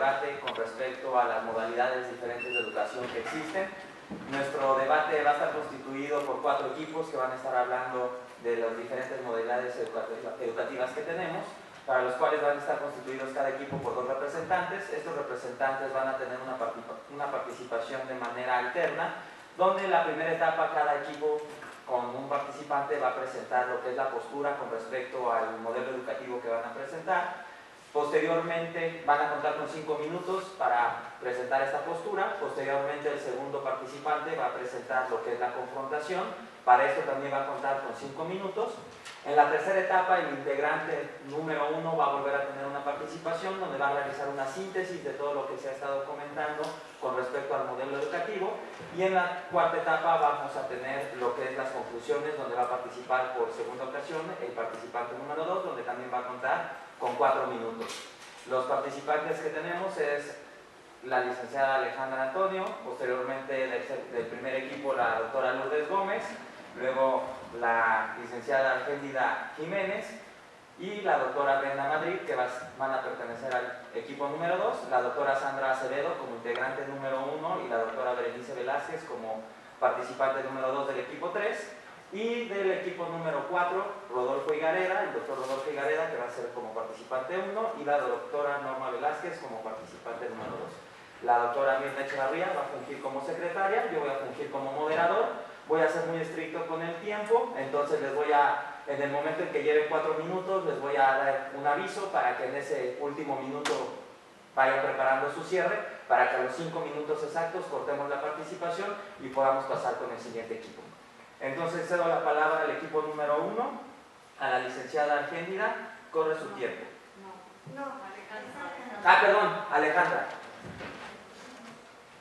debate con respecto a las modalidades diferentes de educación que existen. Nuestro debate va a estar constituido por 4 equipos que van a estar hablando de las diferentes modalidades educativas que tenemos, para los cuales van a estar constituidos cada equipo por 2 representantes. Estos representantes van a tener una participación de manera alterna, donde en la primera etapa cada equipo con un participante va a presentar lo que es la postura con respecto al modelo educativo que van a presentar. Posteriormente van a contar con 5 minutos para presentar esta postura. Posteriormente el segundo participante va a presentar lo que es la confrontación. Para esto también va a contar con 5 minutos. En la tercera etapa el integrante número 1 va a volver a tener una participación donde va a realizar una síntesis de todo lo que se ha estado comentando con respecto al modelo educativo, y en la cuarta etapa vamos a tener lo que es las conclusiones, donde va a participar por segunda ocasión el participante número 2, donde también va a contar con 4 minutos. Los participantes que tenemos es la licenciada Alejandra Antonio, posteriormente del primer equipo la doctora Lourdes Gómez, luego la licenciada Argénida Jiménez y la doctora Brenda Madrid, que van a pertenecer al equipo número 2, la doctora Sandra Acevedo como integrante número 1 y la doctora Berenice Velázquez como participante número 2 del equipo 3, y del equipo número 4, Rodolfo Higareda, el doctor Rodolfo Higareda, que va a ser como participante 1, y la doctora Norma Velázquez como participante número 2. La doctora Mirna Echevarría va a fungir como secretaria, yo voy a fungir como moderador. Voy a ser muy estricto con el tiempo, entonces en el momento en que lleven 4 minutos, les voy a dar un aviso para que en ese último minuto vayan preparando su cierre, para que a los 5 minutos exactos cortemos la participación y podamos pasar con el siguiente equipo. Entonces cedo la palabra al equipo número 1, a la licenciada Argénida. Corre su tiempo. Perdón, Alejandra.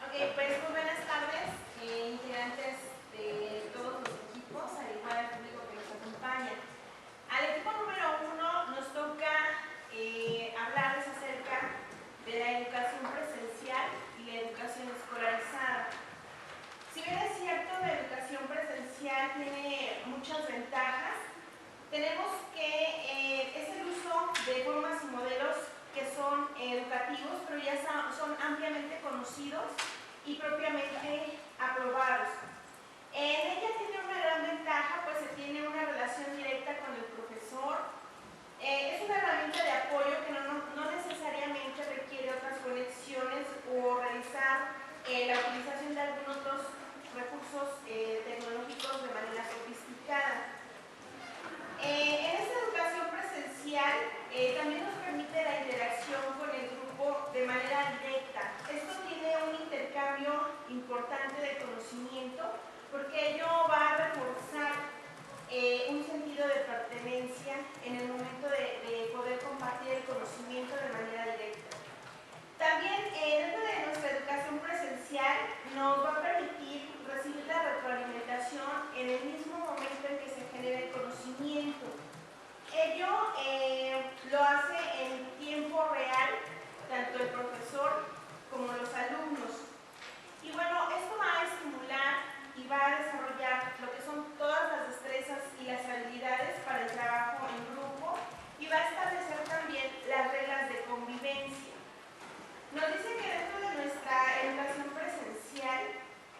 Ok, pues muy buenas tardes, integrantes de todos los equipos, al igual al público que nos acompaña. Al equipo número 1 nos toca hablarles acerca de la educación presencial y la educación escolarizada. Si bien es cierto, la educación presencial tiene muchas ventajas, tenemos que es el uso de formas y modelos que son educativos, pero ya son ampliamente conocidos y propiamente aprobados. En ella tiene una gran ventaja, pues se tiene una relación directa con el profesor. Es una herramienta de apoyo que no necesariamente requiere otras conexiones o realizar la utilización de algunos otros recursos tecnológicos de manera sofisticada. En esta educación presencial también nos permite la interacción con el grupo de manera directa. Esto tiene un intercambio importante de conocimiento porque ello va a reforzar un sentido de pertenencia en el momento de poder compartir el conocimiento de manera directa. También dentro de nuestra educación presencial nos va a permitir recibir la retroalimentación en el mismo momento en que se genera el conocimiento. Ello lo hace en tiempo real, tanto el profesor como los alumnos. Y bueno, esto va a estimular y va a desarrollar lo que son todas las destrezas y las habilidades para el trabajo en grupo, y va a establecer también las reglas de convivencia. Nos dice que dentro de nuestra educación presencial,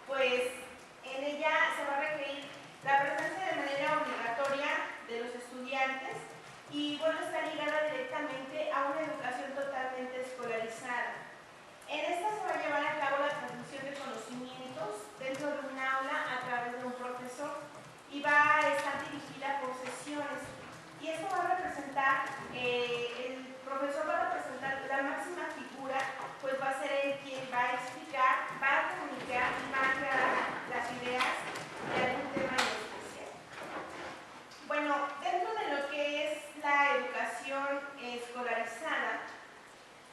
pues en ella se va a requerir la presencia de manera obligatoria de los estudiantes, y bueno, está ligada directamente a una educación totalmente escolarizada. En esta se va a llevar a cabo la transmisión de conocimientos dentro de un aula a través de un profesor, y va a estar dirigida por sesiones, y esto va a representar, el profesor va a representar la máxima figura, pues va a ser él quien va a explicar, va a comunicar y va a aclarar las ideas de algún tema en especial. Bueno, dentro de lo que es la educación escolarizada,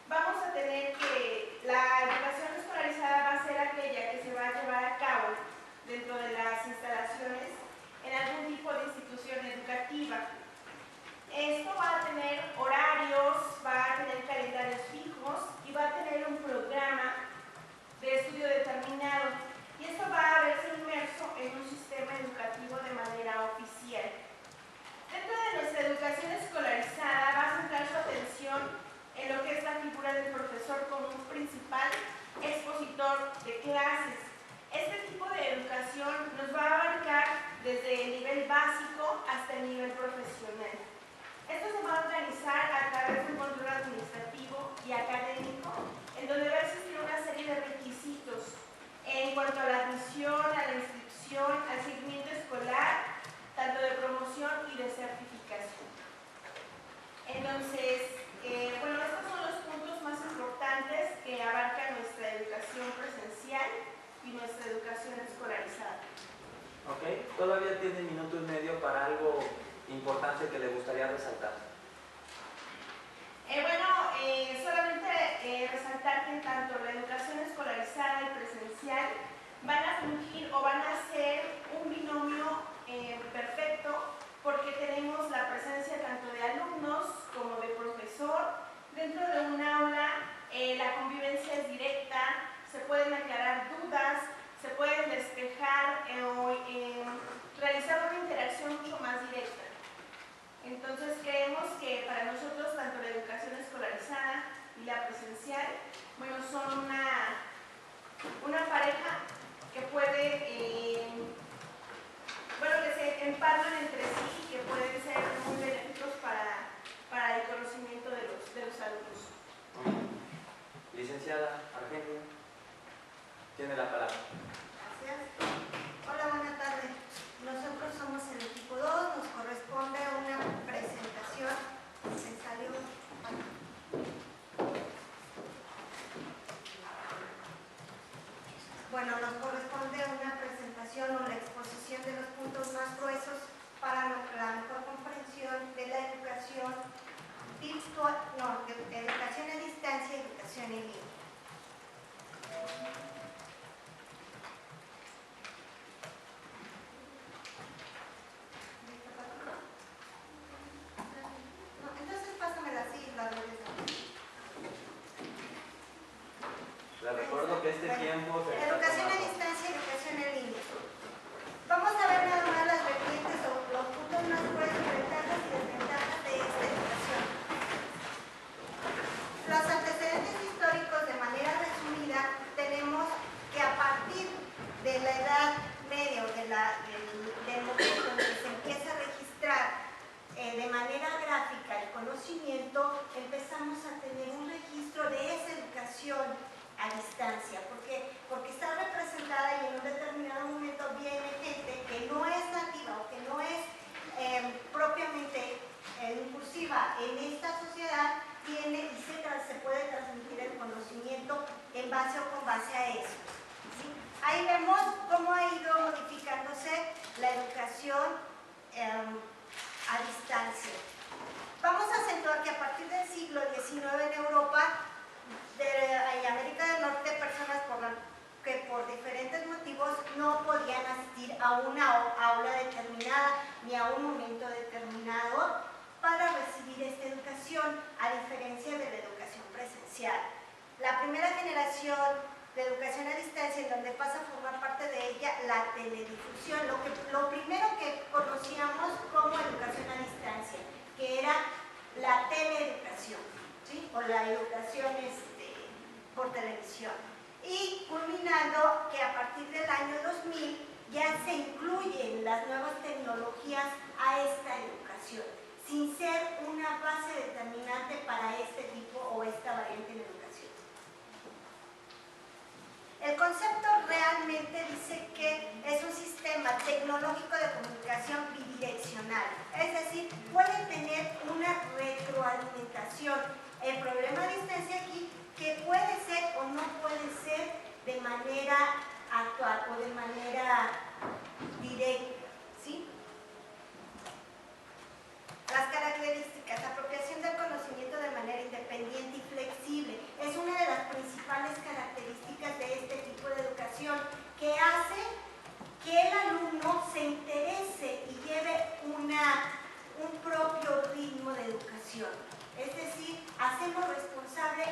vamos a tener que la educación escolarizada va a ser aquella que se va a llevar a cabo dentro de las instalaciones en algún tipo de institución educativa. Esto va a tener horarios, va a tener calendarios fijos y va a tener un programa de estudio determinado, y esto va a verse inmerso en un sistema educativo de manera oficial. Dentro de nuestra educación escolarizada va a centrar su atención en lo que es la figura del profesor como un principal expositor de clases. Este tipo de educación nos va a abarcar desde el nivel básico hasta el nivel profesional. Esto se va a organizar a través de un control administrativo y académico, en donde va a existir una serie de requisitos en cuanto a la admisión, a la inscripción, al seguimiento escolar, tanto de promoción y de certificación. Entonces, bueno, estos son los puntos más importantes que abarca nuestra educación presencial y nuestra educación escolarizada. Ok, todavía tiene minuto y medio para algo importante que le gustaría resaltar. Solamente resaltar que tanto la educación escolarizada y presencial van a fungir o van a ser un binomio perfecto, porque tenemos la presencia tanto de alumnos como de profesor dentro de un aula. La convivencia es directa, se pueden aclarar dudas, se pueden despejar o realizar una interacción mucho más directa. Entonces creemos que para nosotros tanto la educación escolarizada y la presencial, bueno, son una pareja que puede, que se empalman entre sí y que pueden ser muy benéficos para el conocimiento de los alumnos. Licenciada Argelia, tiene la palabra. Gracias. Hola, buenas tardes. Nosotros somos el equipo 2, nos corresponde una presentación. ¿Me salió? Bueno, nos corresponde una presentación o la exposición de los puntos más gruesos para la mejor comprensión de la educación virtual, de educación a distancia y educación en línea. Entonces pásamela así, la Les recuerdo que este tiempo se está educación a tomando. distancia y educación en línea. Vamos a ver nada más las vertientes o los puntos más gruesos, ventajas y desventajas de esta educación. Los antecedentes históricos, de manera resumida, tenemos que a partir de la edad media o del momento en que se empieza a registrar de manera gráfica el conocimiento, empezamos a tener un registro de esa educación a distancia, porque está representada y en un determinado momento viene gente que no es nativa o que no es propiamente incursiva en esta sociedad, tiene y se puede transmitir el conocimiento en base o con base a eso. ¿Sí? Ahí vemos cómo ha ido modificándose la educación a distancia. Vamos a acentuar que a partir del siglo XIX en Europa y América del Norte, personas que por diferentes motivos no podían asistir a una aula determinada ni a un momento determinado para recibir esta educación, a diferencia de la educación presencial. La primera generación de educación a distancia, en donde pasa a formar parte de ella la teledifusión, lo primero que conocíamos como educación a distancia, que era la teleeducación, ¿sí? O la educación por televisión. Y culminando que a partir del año 2000 ya se incluyen las nuevas tecnologías a esta educación, sin ser una base determinante para este tipo o esta variante de educación. El concepto realmente dice que es un sistema tecnológico de comunicación bidireccional, es decir, puede tener una retroalimentación. El problema de distancia aquí, que puede ser o no puede ser de manera actual o de manera directa, ¿sí? Las características: apropiación del conocimiento de manera independiente y flexible. Es una de las principales características de este tipo de educación, que hace que el alumno se interese y lleve un propio ritmo de educación. Es decir, hacemos responsable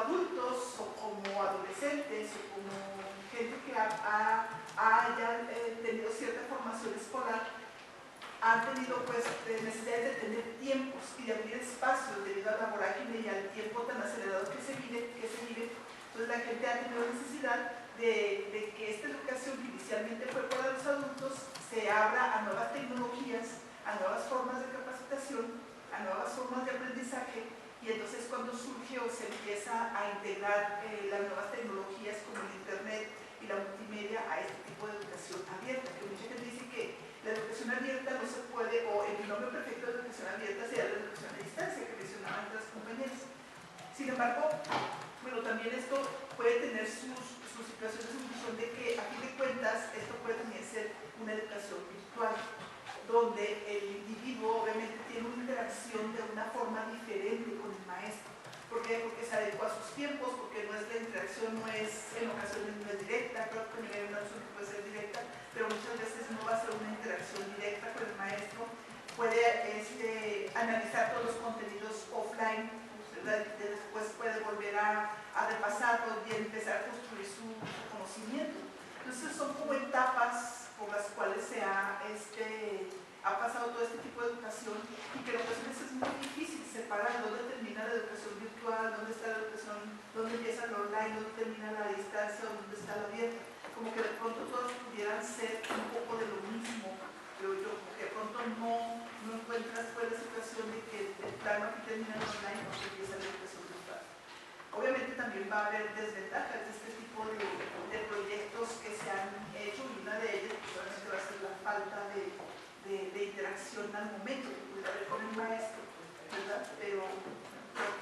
adultos o como adolescentes o como gente que haya tenido cierta formación escolar, han tenido pues necesidades de tener tiempos y de abrir espacios debido a la vorágine y al tiempo tan acelerado que se vive. Entonces la gente ha tenido necesidad de que esta educación que inicialmente fue para los adultos se abra a nuevas tecnologías, a nuevas formas de capacitación, a nuevas formas de aprendizaje, y entonces cuando surge o se empieza a integrar las nuevas tecnologías como el internet y la multimedia a este tipo de educación abierta, que mucha gente dice que la educación abierta no se puede, o el binomio perfecto de educación abierta sería la educación a distancia que mencionaban otras compañeras. Sin embargo, bueno, también esto puede tener sus situaciones en función de que, a fin de cuentas, esto puede también ser una educación virtual, donde el individuo obviamente tiene una interacción de una forma diferente con el maestro. ¿Por qué? Porque se adecua a sus tiempos, porque la interacción no es, en ocasiones no es directa, creo que también hay una opción que puede ser directa, pero muchas veces no va a ser una interacción directa con el maestro. Puede analizar todos los contenidos offline, después puede volver a repasarlos y empezar a construir su conocimiento. Entonces son como etapas por las cuales se ha pasado todo este tipo de educación, y que en ocasiones es muy difícil separar dónde termina la educación virtual, dónde está la educación, dónde empieza el online, dónde termina la distancia, dónde está la abierta. Como que de pronto todos pudieran ser un poco de lo mismo, creo yo, como que de pronto no encuentras pues la situación de que de plano aquí termina el online y no empieza la educación virtual. Obviamente también va a haber desventajas de este tipo de proyectos que se han hecho, y una de ellas probablemente va a ser la falta de interacción al momento que pudiera haber con el maestro, ¿verdad? Pero creo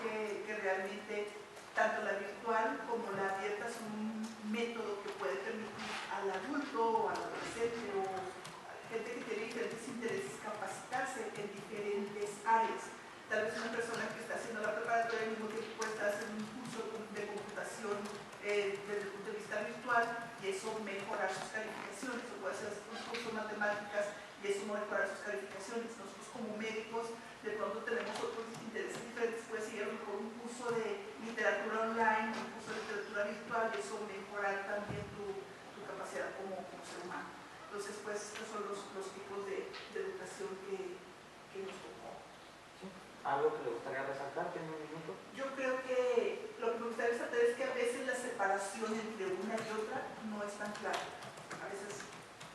que realmente tanto la virtual como la abierta son un método que puede permitir al adulto o al adolescente o a gente que tiene diferentes intereses capacitarse en diferentes áreas. Tal vez una persona que está haciendo la preparatoria al mismo tiempo puede estar haciendo un curso de computación desde el punto de vista virtual, y eso mejorar sus calificaciones, o puede hacer un curso de matemáticas y eso mejorar sus calificaciones. Nosotros como médicos de pronto tenemos otros intereses diferentes, puede seguir con un curso de literatura online, un curso de literatura virtual, y eso mejorar también tu capacidad como ser humano. Entonces pues estos son los tipos de educación que nos tocó. ¿Algo que le gustaría resaltar? ¿Tiene un minuto? Yo creo que lo que me gustaría resaltar es que a veces la separación entre una y otra no es tan clara. A veces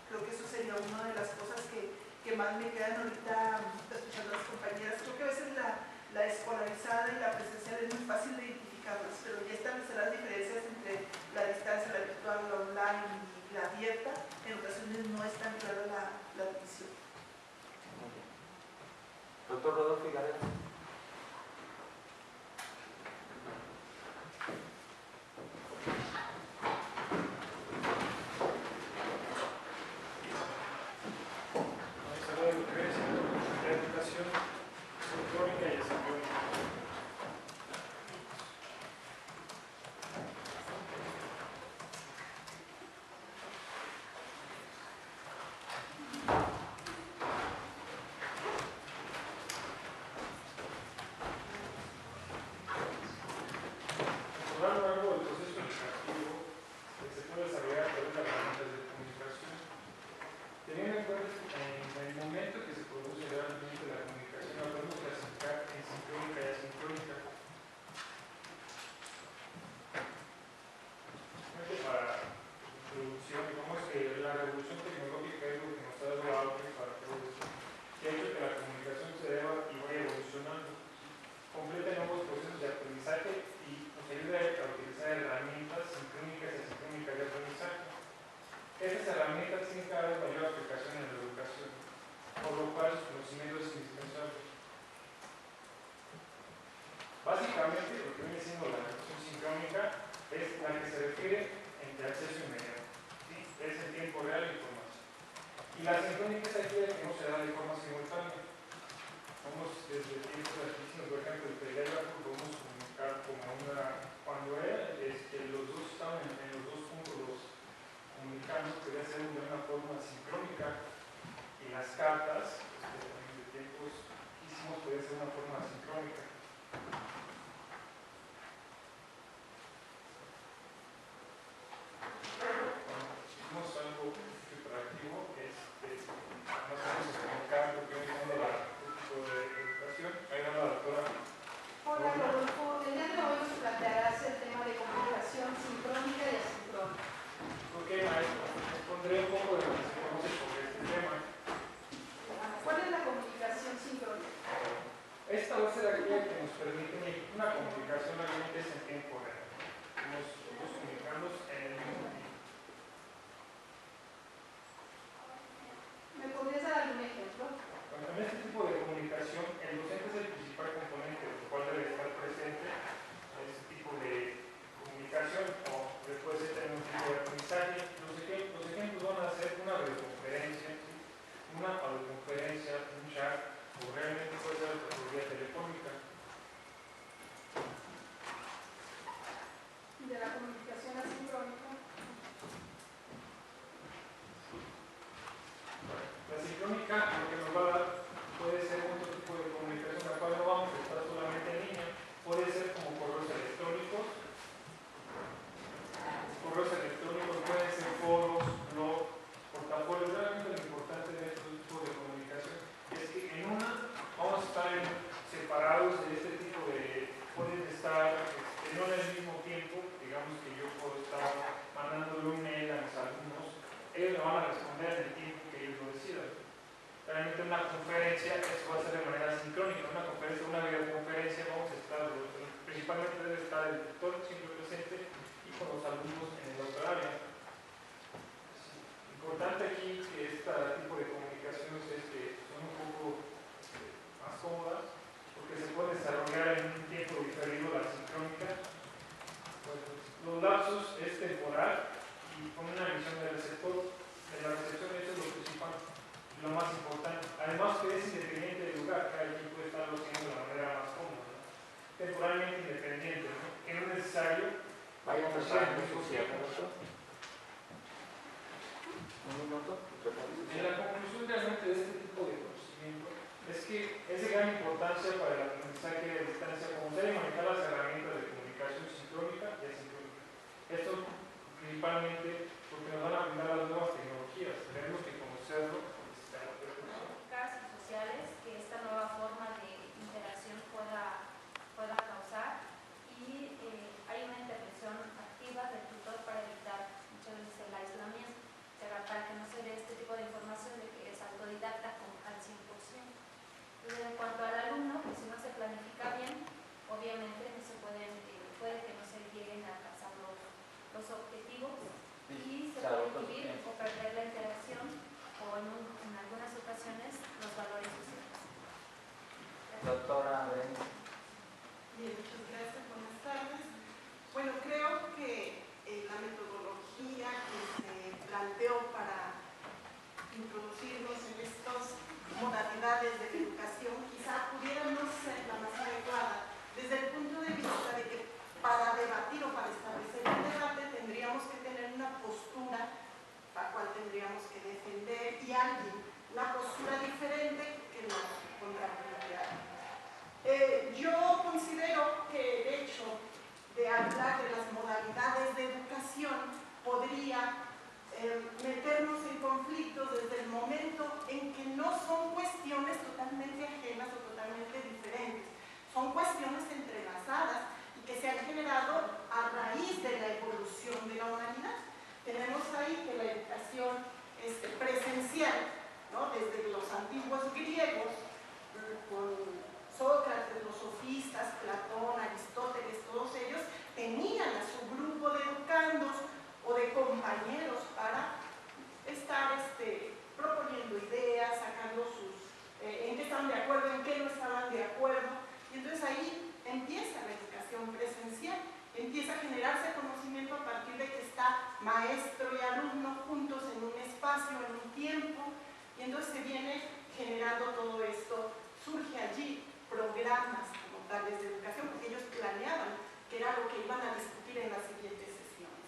creo que eso sería una de las cosas que más me quedan ahorita escuchando a las compañeras. Creo que a veces la escolarizada y la presencial es muy fácil de identificarlas, pero ya establecer las diferencias entre la distancia, la virtual, la online y la abierta, en ocasiones no es tan clara la división. Doctor Rodolfo Higareda. Básicamente, lo que viene siendo la educación sincrónica es la que se refiere entre acceso inmediato, ¿sí? Es en tiempo real la información. Y la sincrónica es aquella que no se da de forma simultánea. Vamos desde tiempos antiquísimos, por ejemplo, el telégrafo podemos comunicar como cuando los dos estaban en los dos puntos comunicando, podía ser de una forma sincrónica, y las cartas, también de tiempos antiquísimos, podía ser una forma sincrónica. realmente una conferencia, eso va a ser de manera sincrónica. Una conferencia, una videoconferencia, vamos a estar, principalmente debe estar el tutor siempre presente y con los alumnos en el otro área. Importante aquí que este tipo de comunicaciones es que son un poco más cómodas, porque se puede desarrollar en un tiempo diferido la sincrónica. Pues, los lapsos es temporal y con una visión del receptor. De la recepción, eso es lo principal, lo más importante. Además que es independiente del lugar, cada quien puede estarlo haciendo de la manera más cómoda, ¿no? Temporalmente independiente, ¿no? Que no es necesario. Vaya preparando su cierre, ¿no? Un minuto. En la conclusión realmente de este tipo de conocimiento es que es de gran importancia para el aprendizaje a distancia conocer y manejar las herramientas de comunicación sincrónica y asincrónica. Esto principalmente porque nos van a brindar las nuevas tecnologías, tenemos que conocerlo. Y sociales que esta nueva forma de interacción pueda causar y hay una intervención activa del tutor para evitar muchas veces el aislamiento, para que no se dé este tipo de información de que es autodidacta al 100%. Entonces, en cuanto al alumno, pues si no se planifica bien, obviamente no se puede que no se lleguen a alcanzar los objetivos y se puede inhibir o perder la interacción o en algunas ocasiones los valores sociales. Doctora Berenice. Bien, muchas gracias, buenas tardes. Bueno, creo que la metodología que se planteó para introducirnos en estas modalidades de educación quizá pudiera no ser la más adecuada desde el punto de vista de que para debatir o para establecer un debate tendríamos que tener una postura la cual tendríamos que defender y alguien, una postura diferente que nos contrapunteara. Yo considero que el hecho de hablar de las modalidades de educación podría meternos en conflicto desde el momento en que no son cuestiones totalmente ajenas o totalmente diferentes, son cuestiones entrelazadas y que se han generado a raíz de la evolución de la humanidad. Tenemos ahí que la educación presencial, ¿no? Desde los antiguos griegos, con Sócrates, los sofistas, Platón, Aristóteles, todos ellos tenían a su grupo de educandos o de compañeros para estar proponiendo ideas, sacando en qué estaban de acuerdo, en qué no estaban de acuerdo. Y entonces ahí empieza la educación presencial, empieza a generarse conocimiento a partir de que está maestro y alumno juntos en un espacio, en un tiempo, y entonces se viene generando todo esto. Surge allí programas como tales de educación, porque ellos planeaban que era lo que iban a discutir en las siguientes sesiones.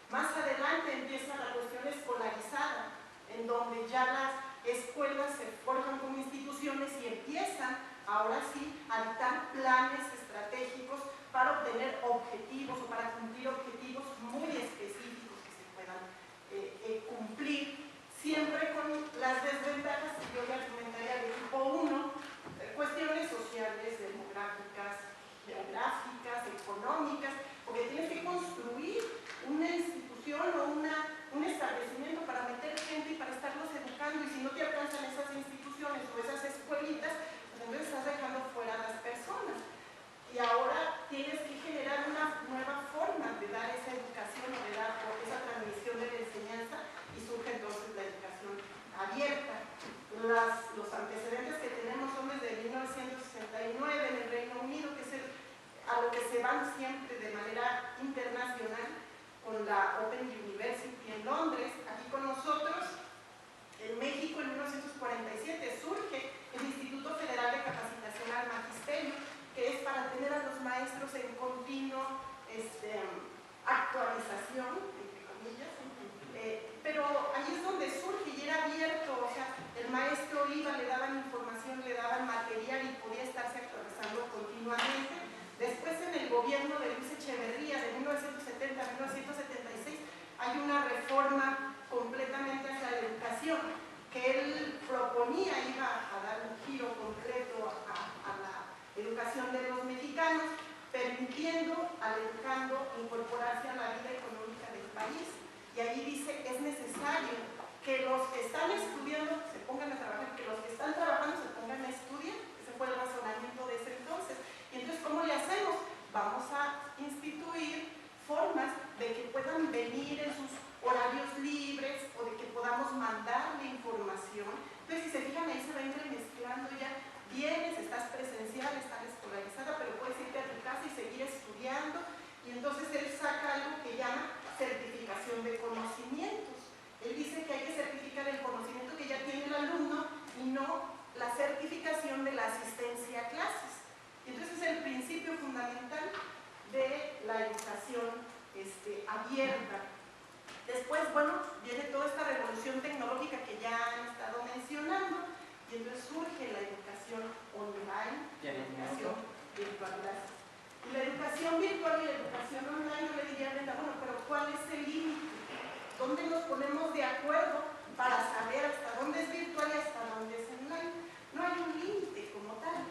Más adelante empieza la cuestión escolarizada, en donde ya las escuelas se forjan como instituciones y empiezan, ahora sí, a dictar planes estratégicos para obtener objetivos o para cumplir objetivos muy específicos que se puedan cumplir, siempre con las desventajas que yo le argumentaría de tipo 1, cuestiones sociales, demográficas, geográficas, económicas, porque tienes que construir una institución o un establecimiento para meter gente y para estarlos educando, y si no te alcanzan esas instituciones o esas escuelitas, pues entonces estás dejando fuera a las personas. Y ahora tienes que generar una nueva forma de dar esa educación o de dar esa transmisión de la enseñanza, y surge entonces la educación abierta. Los antecedentes que tenemos son desde 1969 en el Reino Unido, que es a lo que se van siempre de manera internacional, con la Open University en Londres. Aquí con nosotros, en México, en 1947, surge el Instituto Federal de Capacitación al Magisterio, que es para tener a los maestros en continuo actualización, entre comillas, pero ahí es donde surge y era abierto, o sea, el maestro iba, le daban información, le daban material y podía estarse actualizando continuamente. Después, en el gobierno de Luis Echeverría, de 1970 a 1976, hay una reforma completamente hacia la educación, que él proponía, iba a dar un giro completo a la educación de los mexicanos, permitiendo al educando incorporarse a la vida económica del país. Y ahí dice, es necesario que los que están estudiando se pongan a trabajar, que los que están estás presencial, estás escolarizada, pero puedes irte a tu casa y seguir estudiando. Y entonces él saca algo que llama certificación de conocimientos. Él dice que hay que certificar el conocimiento que ya tiene el alumno y no la certificación de la asistencia a clases. Entonces es el principio fundamental de la educación abierta. Después, bueno, viene toda esta revolución tecnológica que ya han estado mencionando, y entonces surge la educación online, la educación virtual. Y la educación virtual y la educación online, yo le diría a Brenda, bueno, pero ¿cuál es el límite? ¿Dónde nos ponemos de acuerdo para saber hasta dónde es virtual y hasta dónde es online? No hay un límite como tal.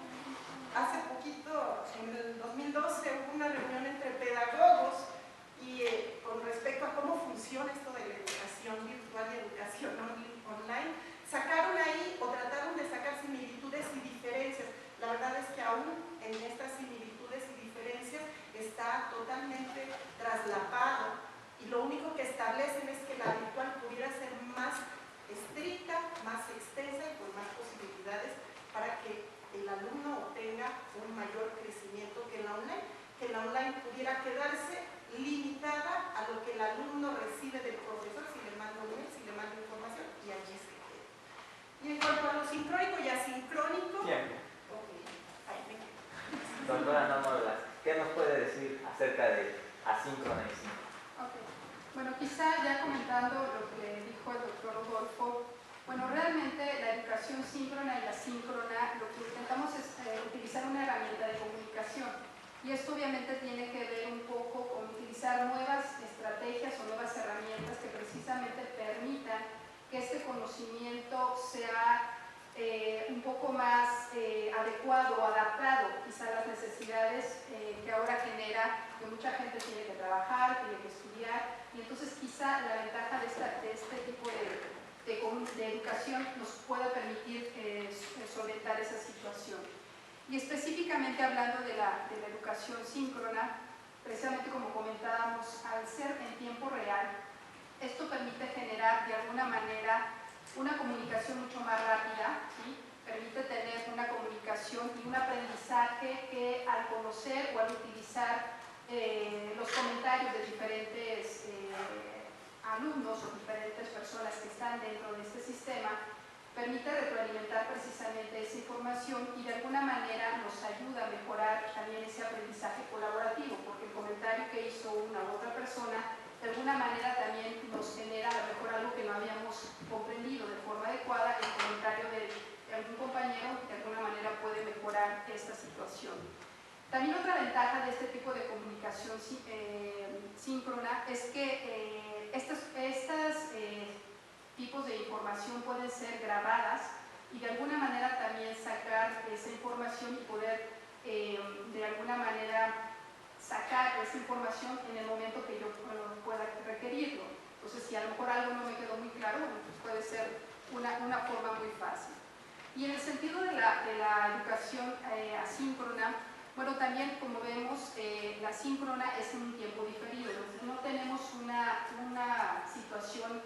Hace poquito, en el 2012, hubo una reunión entre pedagogos y con respecto a cómo funciona esto de la educación virtual y educación online, sacaron ahí o trataron de sacar similitudes y diferencias. La verdad es que aún en estas similitudes y diferencias está totalmente traslapado, y lo único que establecen es que la virtual pudiera ser más estricta, más extensa y con más posibilidades para que el alumno obtenga un mayor crecimiento que la online, que la online pudiera quedarse limitada a lo que el alumno recibe del profesor, si le manda un mail, si le manda información, y allí se queda. Y en cuanto a lo sincrónico y asincrónico, Tiempo. Ahí me quedo. Doctora Norma Velázquez, ¿qué nos puede decir acerca de asíncrona y síncrona? Okay. Bueno, quizá ya comentando lo que dijo el doctor Rodolfo, bueno, realmente la educación síncrona y la síncrona, lo que intentamos es utilizar una herramienta de comunicación, y esto obviamente tiene que ver un poco con utilizar nuevas estrategias o nuevas herramientas que precisamente permitan que este conocimiento sea un poco más adecuado o adaptado quizá a las necesidades que ahora genera, que mucha gente tiene que trabajar, tiene que estudiar, y entonces quizá la ventaja de este tipo de educación nos pueda permitir solventar esa situación. Y específicamente hablando de la educación síncrona, precisamente como comentábamos, al ser en tiempo real, esto permite generar de alguna manera una comunicación mucho más rápida, ¿sí? Permite tener una comunicación y un aprendizaje que al conocer o al utilizar los comentarios de diferentes alumnos o diferentes personas que están dentro de este sistema, permite retroalimentar precisamente esa información y de alguna manera nos ayuda a mejorar también ese aprendizaje colaborativo, porque el comentario que hizo una u otra persona de alguna manera también nos genera a lo mejor algo que no habíamos comprendido de forma adecuada. El comentario de algún compañero de alguna manera puede mejorar esta situación. También otra ventaja de este tipo de comunicación síncrona es que estos tipos de información pueden ser grabadas y de alguna manera también sacar esa información y poder de alguna manera sacar esa información en el momento que yo pueda requerirlo. Entonces, si a lo mejor algo no me quedó muy claro, pues puede ser una forma muy fácil. Y en el sentido de la educación asíncrona, bueno, también como vemos, la síncrona es en un tiempo diferido. Entonces, no tenemos una situación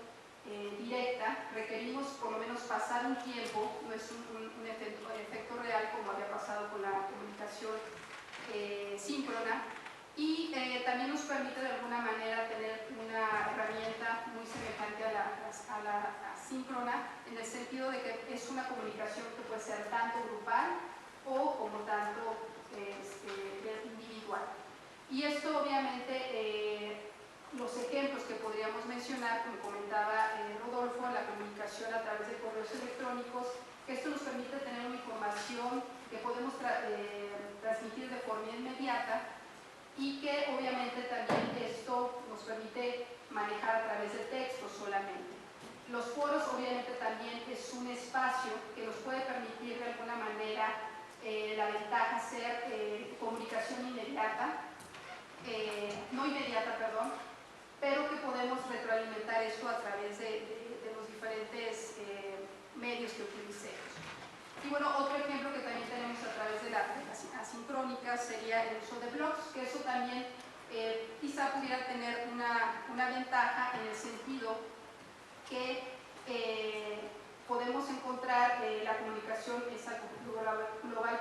directa, requerimos por lo menos pasar un tiempo, no es un efecto real como había pasado con la comunicación síncrona, y también nos permite de alguna manera tener una herramienta muy semejante a la asíncrona, en el sentido de que es una comunicación que puede ser tanto grupal o como tanto individual. Y esto obviamente, los ejemplos que podríamos mencionar, como comentaba Rodolfo, la comunicación a través de correos electrónicos, que esto nos permite tener una información que podemos transmitir de forma inmediata, y que obviamente también esto nos permite manejar a través de texto solamente. Los foros obviamente también es un espacio que nos puede permitir de alguna manera la ventaja ser comunicación inmediata, no inmediata, perdón, pero que podemos retroalimentar esto a través de los diferentes medios que utilicemos. Y bueno, otro ejemplo que también tenemos a través de la asincrónica sería el uso de blogs, que eso también quizá pudiera tener una ventaja en el sentido que podemos encontrar la comunicación esa global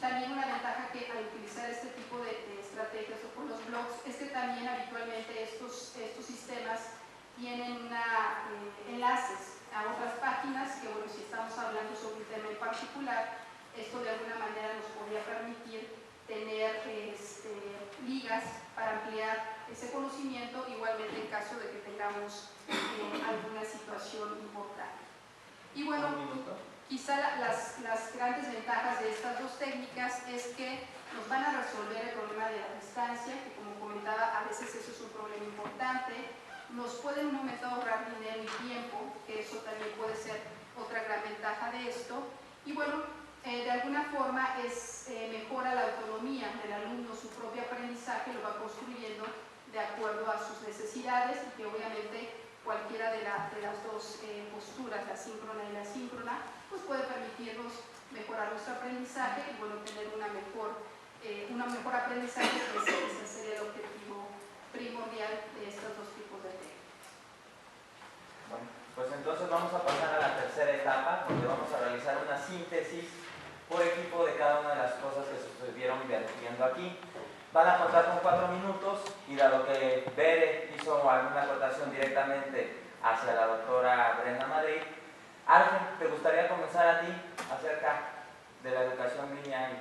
también una ventaja que al utilizar este tipo de estrategias o con los blogs es que también habitualmente estos sistemas tienen enlaces a otras páginas que, bueno, si estamos hablando sobre un tema en particular, esto de alguna manera nos podría permitir tener ligas para ampliar ese conocimiento, igualmente en caso de que tengamos alguna situación importante. Y bueno, quizá las grandes ventajas de estas dos técnicas es que nos van a resolver el problema de la distancia, que como comentaba, a veces eso es un problema importante, nos puede en un momento ahorrar dinero y tiempo, que eso también puede ser otra gran ventaja de esto, y bueno, de alguna forma mejora la autonomía del alumno, su propio aprendizaje lo va construyendo de acuerdo a sus necesidades y que obviamente cualquiera de las dos posturas, la síncrona y la asíncrona, pues puede permitirnos mejorar nuestro aprendizaje y bueno, tener una mejor aprendizaje, que ese sería el objetivo primordial de estos dos tipos de técnicas. Bueno, pues entonces vamos a pasar a la tercera etapa, donde vamos a realizar una síntesis por equipo de cada una de las cosas que se estuvieron viendo aquí. Van a contar con 4 minutos y dado que Bere hizo alguna acotación directamente hacia la doctora Brenda Madrid, Argen, ¿te gustaría comenzar a ti acerca de la educación línea y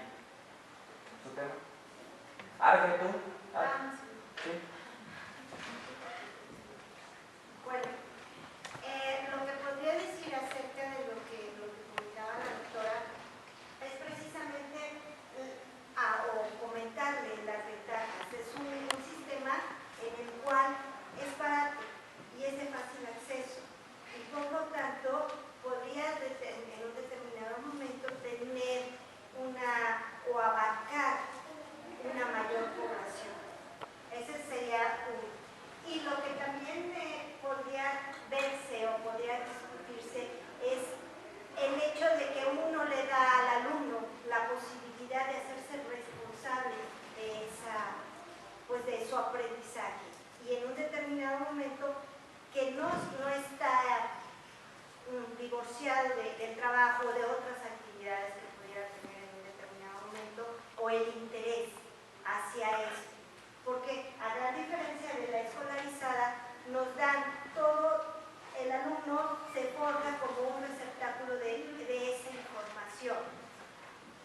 su tema? Argen, ¿tú? ¿Sí? Bueno, lo que podría decir acerca de lo que comentaba la doctora es precisamente o comentarle las ventajas. Es un sistema en el cual es barato y es de fácil acceso y por lo tanto podría en un determinado momento tener o abarcar una mayor población. Ese sería uno. Y lo que también podría verse o podría discutirse es el hecho de que uno le da al alumno la posibilidad de hacerse responsable de su aprendizaje y en un determinado momento que no está divorciado del trabajo o de otras actividades que pudiera tener en un determinado momento o el interés hacia eso. Porque a gran diferencia de la escolarizada, nos dan todo, el alumno se forja como un receptáculo de esa información.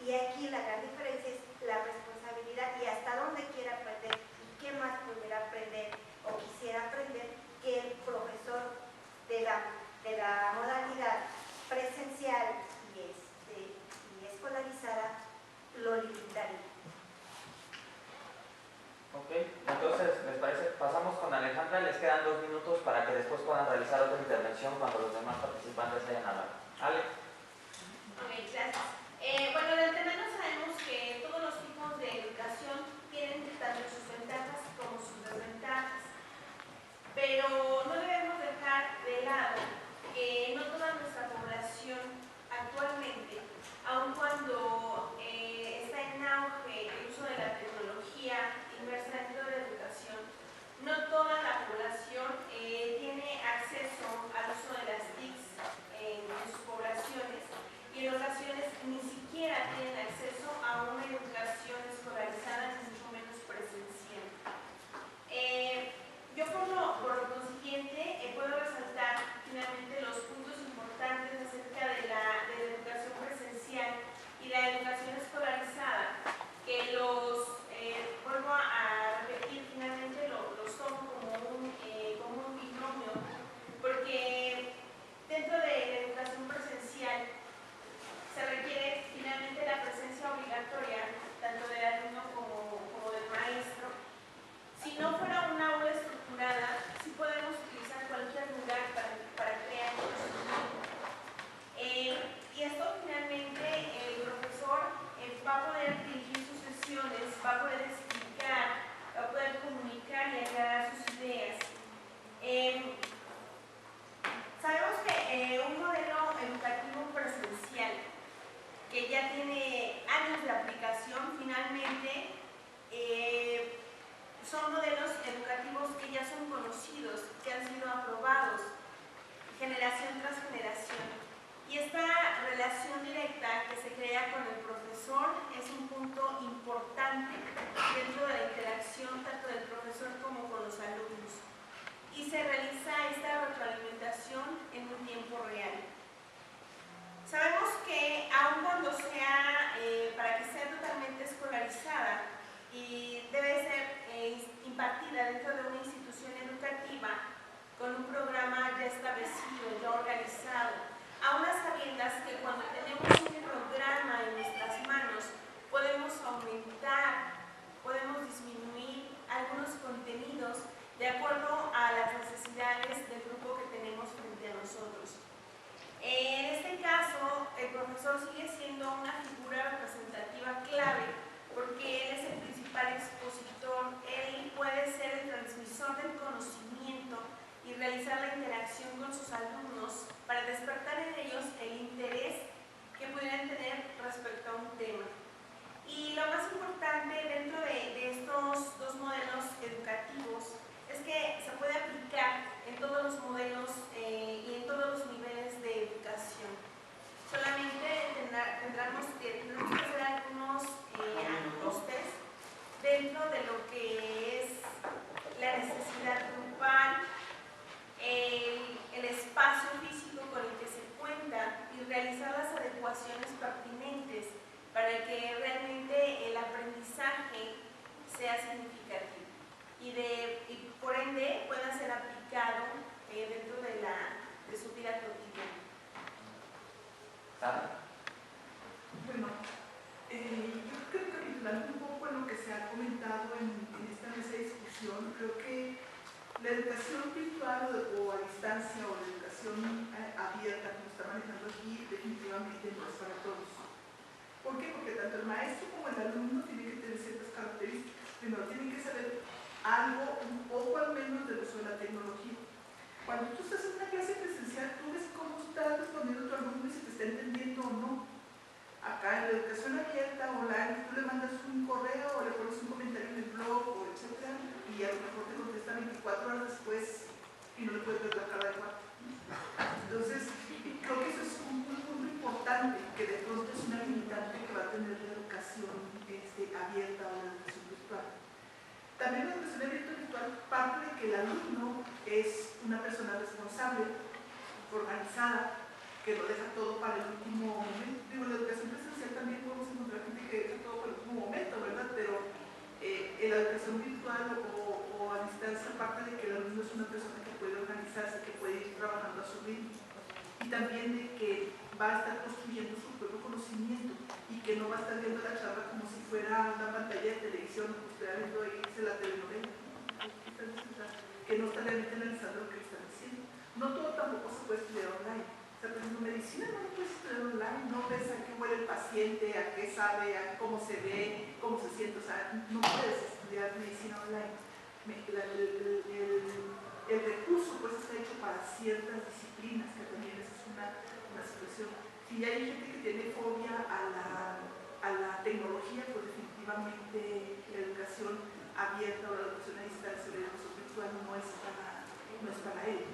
Y aquí la gran diferencia es la responsabilidad y hasta dónde quiere aprender y qué más pudiera aprender o quisiera aprender que el profesor de la modalidad presencial y escolarizada lo limitaría. Ok, entonces, ¿les parece? Pasamos con Alejandra, les quedan 2 minutos para que después puedan realizar otra intervención cuando los demás participantes hayan hablado. Ale. Ok, gracias. Bueno, de antemano sabemos que todos los tipos de educación tienen tanto sus ventajas como sus desventajas, pero no debemos dejar de lado que no toda nuestra población actualmente, aun cuando está en auge el uso de la tecnología inmersa dentro de la educación, no toda la población tiene acceso al uso de las TICs en sus poblaciones y en ocasiones ni siquiera tienen acceso a una educación escolarizada, ni mucho menos presencial. Yo por lo consiguiente puedo resaltar finalmente los puntos importantes profesor sigue siendo una figura representativa clave porque él es el principal expositor, él puede ser el transmisor del conocimiento y realizar la interacción con sus alumnos para despertar en ellos el interés que pudieran tener respecto a un tema. Y lo más importante dentro de estos dos modelos educativos es que se puede aplicar en todos los modelos y en todos los niveles de educación. Solamente tendremos que hacer algunos ajustes dentro de lo que es la necesidad grupal, el espacio físico con el que se cuenta y realizar las adecuaciones pertinentes para que realmente el aprendizaje sea significativo y por ende pueda ser aplicado dentro de su vida cotidiana. ¿Sara? Bueno, yo creo que recapitulando un poco lo que se ha comentado en esta mesa de discusión, creo que la educación virtual o a distancia o la educación abierta como está manejando aquí definitivamente no es para todos. ¿Por qué? Porque tanto el maestro como el alumno tienen que tener ciertas características. Primero, tienen que saber algo, un poco al menos del uso de la tecnología. Cuando tú estás en una clase presencial, tú ves cómo está respondiendo tu alumno y si te está entendiendo o no. Acá en la educación abierta, online, tú le mandas un correo o le pones un comentario en el blog, o etcétera, y a lo mejor te contesta 24 horas después y no le puedes ver la cara de cuatro. Entonces, creo que eso es un punto importante, que de pronto es una limitante que va a tener la educación abierta o la educación virtual. También la educación abierta virtual parte de que el alumno es una persona responsable, organizada, que lo deja todo para el último momento. Digo, en la educación presencial también podemos encontrar gente que deja todo para el último momento, ¿verdad? Pero en la educación virtual o a distancia parte de que el alumno es una persona que puede organizarse, que puede ir trabajando a su ritmo. Y también de que va a estar construyendo su propio conocimiento y que no va a estar viendo la charla como si fuera una pantalla de televisión, que usted viendo ahí la telenovela, que no está realmente analizando lo que están diciendo. No todo tampoco se puede estudiar online. O sea, por ejemplo, medicina no lo puedes estudiar online, no ves a qué huele el paciente, a qué sabe, a cómo se ve, cómo se siente, o sea, no puedes estudiar medicina online. El recurso pues está hecho para ciertas disciplinas, que también esa es una situación. Si hay gente que tiene fobia a la tecnología, pues definitivamente la educación abierta o la educación a distancia o la educación virtual no es para él.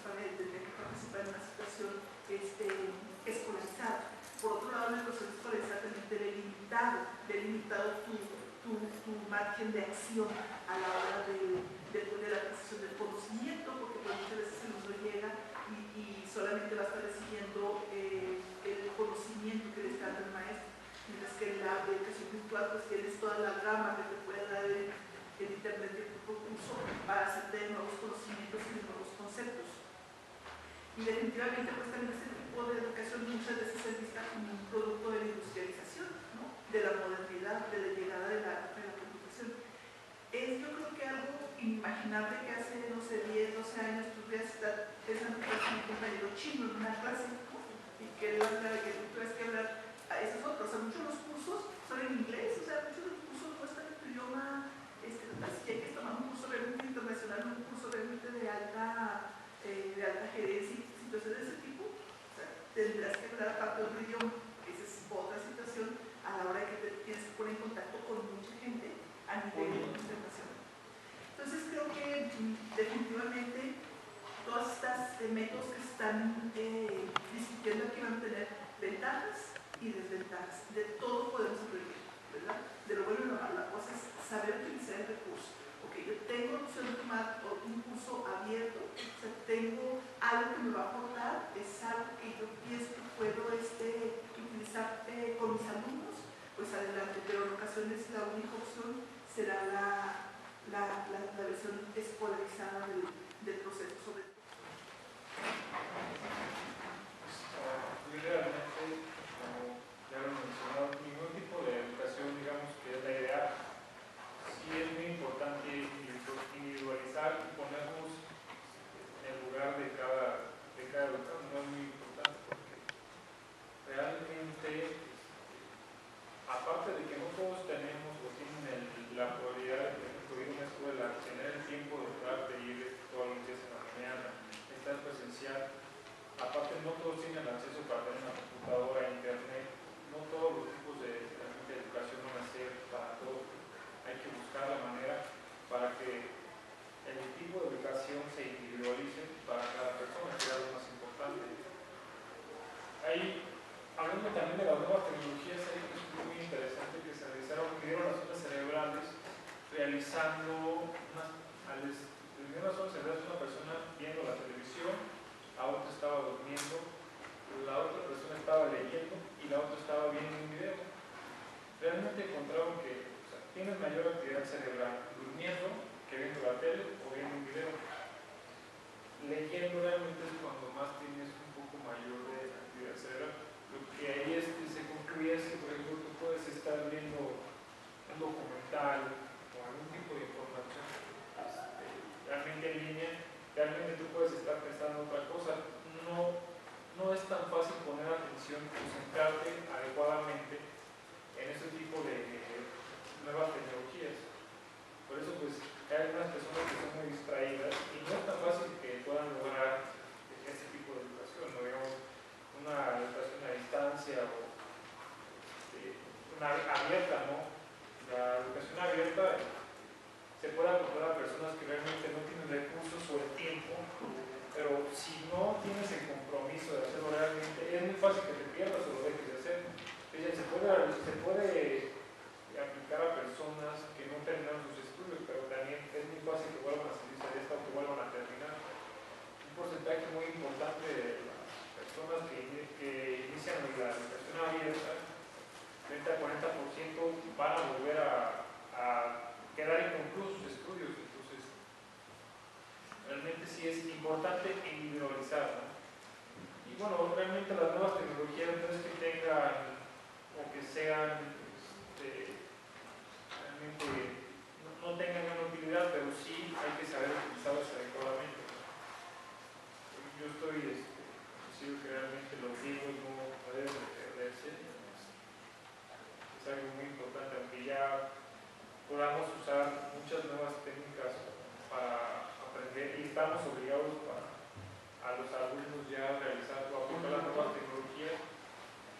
Tendría que participar en una situación escolarizada. Por otro lado, la educación escolarizada también delimitado tu margen de acción a la hora de la adquisición del conocimiento, porque pues, muchas veces el mundo llega y solamente va a estar recibiendo el conocimiento que le está dando el maestro, mientras que en la educación virtual pues tienes toda la gama que te puede dar el internet y el curso para hacerte nuevos conocimientos y nuevos conceptos. Y definitivamente pues también este tipo de educación muchas veces es vista como un producto de la industrialización, ¿no? De la modernidad, de la llegada de la computación. Es yo creo que algo inimaginable que hace, no sé, 10, 12 años tú ya estás pensando que es un compañero chino en una clase, ¿no? Y que tú tienes que hablar a esos otros. O sea, muchos de los cursos son en inglés, o sea, muchos de los cursos no están en tu idioma, así que hay que tomar un curso realmente internacional, un curso realmente de alta gerencia y situaciones de ese tipo, o sea, tendrás que hablar aparte de otro idioma. Esa es otra situación a la hora de que te tienes que poner en contacto con mucha gente a nivel internacional. Entonces creo que definitivamente todos estos métodos que están discutiendo aquí van a tener ventajas y desventajas. De todo podemos aprender, ¿verdad? De lo bueno y lo malo. La cosa es saber utilizar el recurso. Ok, yo tengo la opción de tomar un curso abierto, o sea, tengo algo que me va a aportar, es algo que yo pienso que puedo utilizar con mis alumnos, pues adelante, pero en ocasiones la única opción será la versión escolarizada del proceso sobre todo. Realmente, como ya lo he mencionado, ningún tipo de educación, digamos que es la idea, sí es muy importante individualizar y ponernos en el lugar de cada educador, no es muy importante porque Ahí, hablando también de las nuevas tecnologías, hay un estudio muy interesante que se realizaron, midieron las ondas cerebrales realizando midieron las ondas cerebrales de una persona viendo la televisión, la otra estaba durmiendo, la otra persona estaba leyendo y la otra estaba viendo un video. Realmente encontraron que tienes mayor actividad cerebral durmiendo que viendo la tele o viendo un video. Leyendo realmente es cuando más tienes un poco mayor de actividad cerebral. Lo que ahí se concluye es que, por ejemplo, tú puedes estar viendo un documental o algún tipo de información realmente en línea, realmente tú puedes estar pensando en otra cosa. No es tan fácil poner atención, concentrarte adecuadamente en ese tipo de nuevas tecnologías. Por eso, pues, hay algunas personas que son muy distraídas y no es tan fácil que puedan lograr este tipo de educación, ¿no? Digamos, una educación a distancia o una abierta, ¿no? La educación abierta se puede aportar a personas que realmente no tienen recursos o el tiempo, pero si no tienes el compromiso de hacerlo realmente, es muy fácil que te pierdas o lo dejes de hacer. Se puede aplicar a personas que no terminaron sus estudios, pero también es muy fácil que vuelvan a salirse de esta o que vuelvan a terminar. Un porcentaje muy importante de las personas que inician la educación abierta, 30-40% van a volver a quedar inconclusos sus estudios. Entonces, realmente sí es importante individualizar, ¿no? Y bueno, realmente las nuevas tecnologías no es que tengan o que sean realmente no tengan una utilidad, pero sí hay que saber utilizarlas adecuadamente. Yo estoy convencido que realmente los libros no deben de perderse. Es algo muy importante, aunque ya podamos usar muchas nuevas técnicas para aprender y estamos obligados a los alumnos ya a realizar o aplicar las nuevas tecnologías.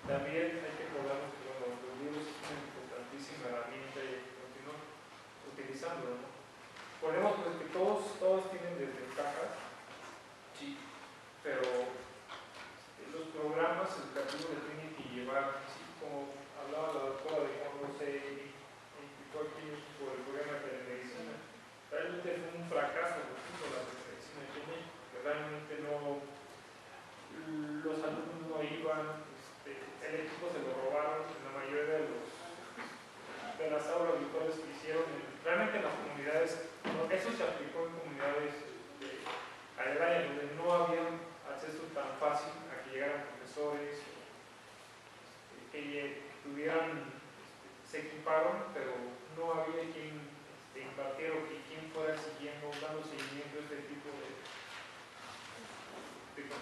También hay que acordarnos que los libros es una importantísima herramienta y hay que continuar utilizándolo, ¿no? Ponemos pues que todos tienen desventajas, sí, pero los programas educativos le tienen que llevar, así como hablaba la doctora de cómo se implicó aquí por el programa de telemedicina, realmente fue un fracaso lo que hizo la telemedicina aquí en México, que realmente los alumnos no iban, el equipo se lo robaron en la mayoría de las aulas virtuales que hicieron, realmente en las comunidades, eso se aplicó en comunidades aledañas donde no había acceso tan fácil a que llegaran profesores, que se equiparon, pero no había quien impartiera o quien fuera siguiendo, dando seguimiento a este tipo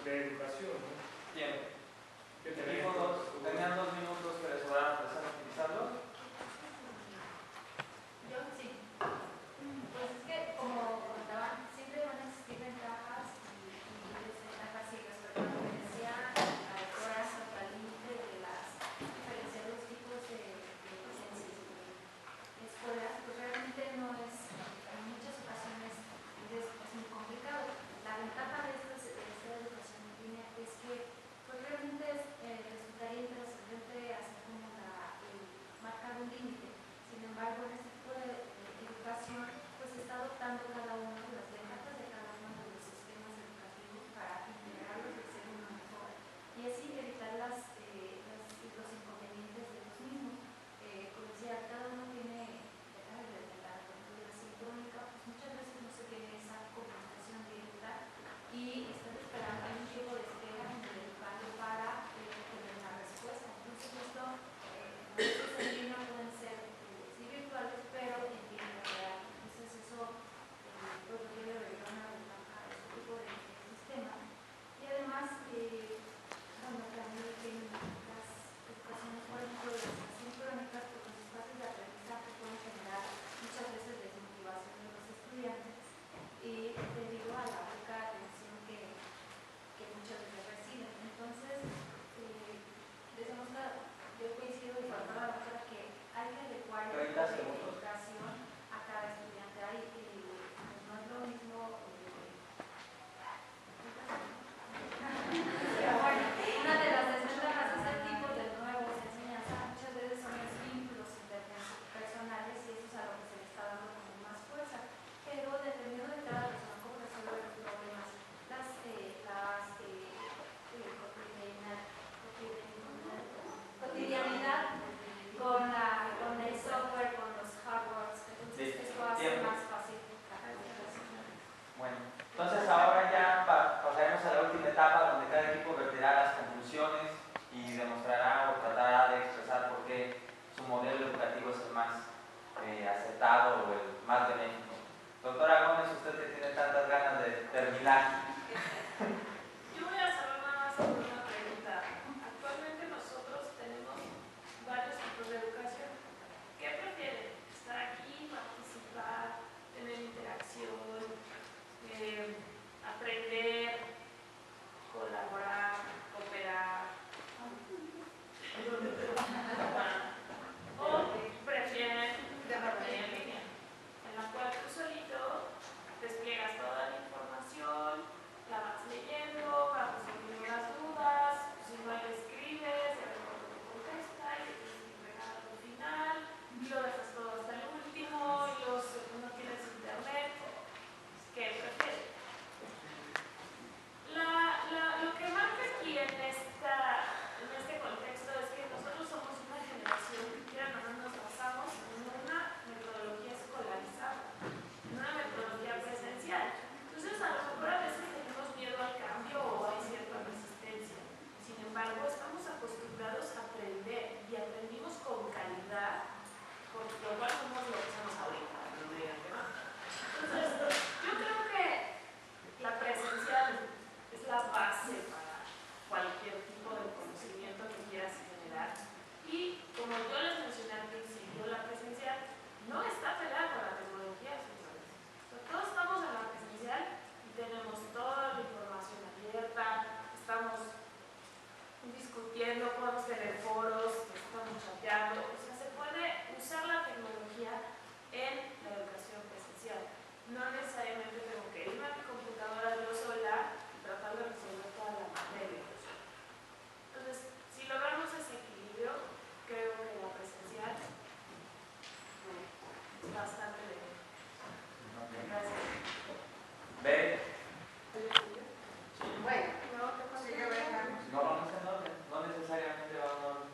de educación, ¿no? Bien. Tenían 2 minutos que les van a empezar a utilizarlos. Yo sí. Pues es que, como contaban, siempre van a existir ventajas y desventajas y respecto a lo que decía la doctora Zatalí de las diferenciar los tipos de licencias y escuelas, pues realmente no es, en muchas ocasiones es muy complicado. La ventaja de esta educación en línea es que pues acertado o el más benéfico. Doctora Gómez, usted que tiene tantas ganas de terminar. Yo voy a cerrar nada más con una pregunta. Actualmente nosotros tenemos varios tipos de educación. ¿Qué prefieren? ¿Estar aquí, participar, tener interacción, aprender, colaborar, cooperar? ¿O prefieren la materia en línea, en la cual tú solito despliegas toda la información, la vas leyendo, vas resolviendo las dudas, si no le escribes, el recuerdo te contesta y te tienes que entregar al final, y lo dejas todo hasta el último, y no tienes internet? ¿Qué prefieres? Lo que marca aquí en este contexto es que nosotros somos una generación que nos basamos en una metodología escolarizada, en una metodología presencial. Entonces, a lo mejor a veces tenemos miedo al cambio o hay cierta resistencia. Sin embargo, estamos acostumbrados a aprender y aprendimos con calidad, por lo cual somos lo que somos ahorita. Entonces, yo creo que la presencial es la base para cualquier tipo de conocimiento que quieras generar. Y como yo les mencioné al principio, la presencial no está peleada con la tecnología, señores. Todos estamos en la presencial y tenemos toda la información abierta, estamos discutiendo, podemos tener foros, estamos chateando, o sea, se puede usar la tecnología en la educación presencial. No necesariamente tengo que irme a mi computadora yo sola y tratar de resolver toda la materia. Entonces, si logramos ese equilibrio, creo que la presencial es bastante bien. Gracias. ¿Ve? Bueno, No necesariamente va a un orden.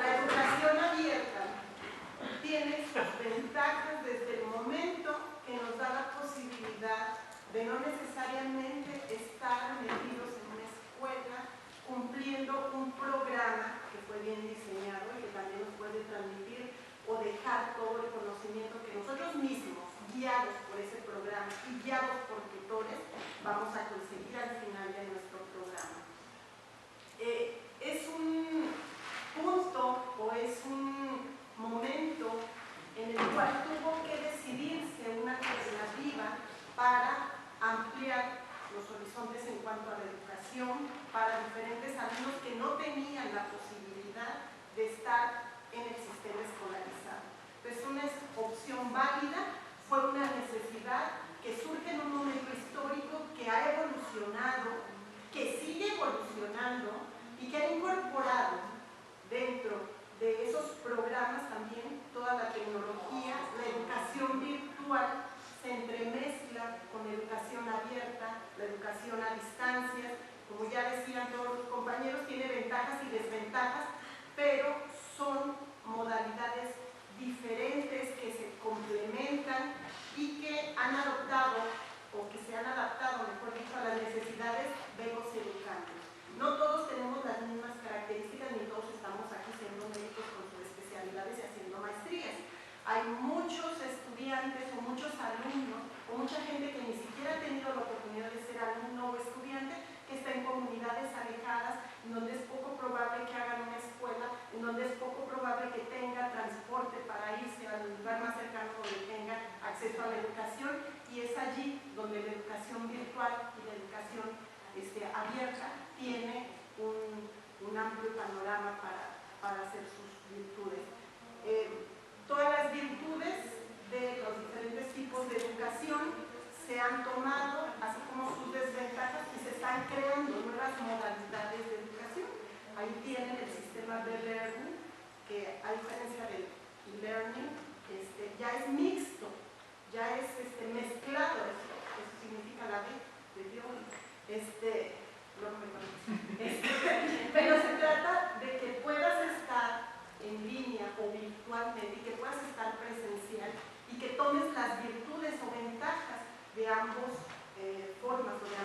La educación abierta tiene sus ventajas desde el momento que nos da la posibilidad de no necesariamente estar metidos en una escuela cumpliendo un programa que fue bien diseñado y que también nos puede transmitir o dejar todo el conocimiento que nosotros mismos, guiados por ese programa y guiados por tutores, vamos a conseguir al final de nuestro programa. Es un punto o es un momento en el cual tuvo que decidirse una alternativa para ampliar los horizontes en cuanto a la educación para diferentes alumnos que no tenían la posibilidad de estar en el sistema escolarizado. Entonces, una opción válida, fue una necesidad que surge en un momento histórico que ha evolucionado, que sigue evolucionando y que ha incorporado dentro de esos programas también toda la tecnología, la educación virtual se entremezcla con la educación abierta, la educación a distancia, como ya decían todos los compañeros, tiene ventajas y desventajas, pero son modalidades diferentes que se complementan y que han adoptado, o que se han adaptado, mejor dicho, a las necesidades de los educantes. No todos tenemos las mismas características, ni todos estamos aquí siendo médicos con sus especialidades y haciendo maestrías. Hay muchos estudiantes o muchos alumnos, o mucha gente que ni siquiera ha tenido la oportunidad de ser alumno o estudiante, que está en comunidades alejadas, en donde es poco probable que hagan una escuela, en donde es poco probable que tenga transporte para irse al lugar más cercano donde tenga acceso a la educación, y es allí donde la educación virtual y la educación abierta tiene un amplio panorama para hacer sus virtudes. Todas las virtudes de los diferentes tipos de educación se han tomado, así como sus desventajas, y se están creando nuevas modalidades de educación. Ahí tienen el sistema de learning, que a diferencia del e-learning, ya es mixto, ya es mezclado, eso significa la de Dios. Pero se trata de que puedas estar en línea o virtualmente y que puedas estar presencial y que tomes las virtudes o ventajas de ambos formas o de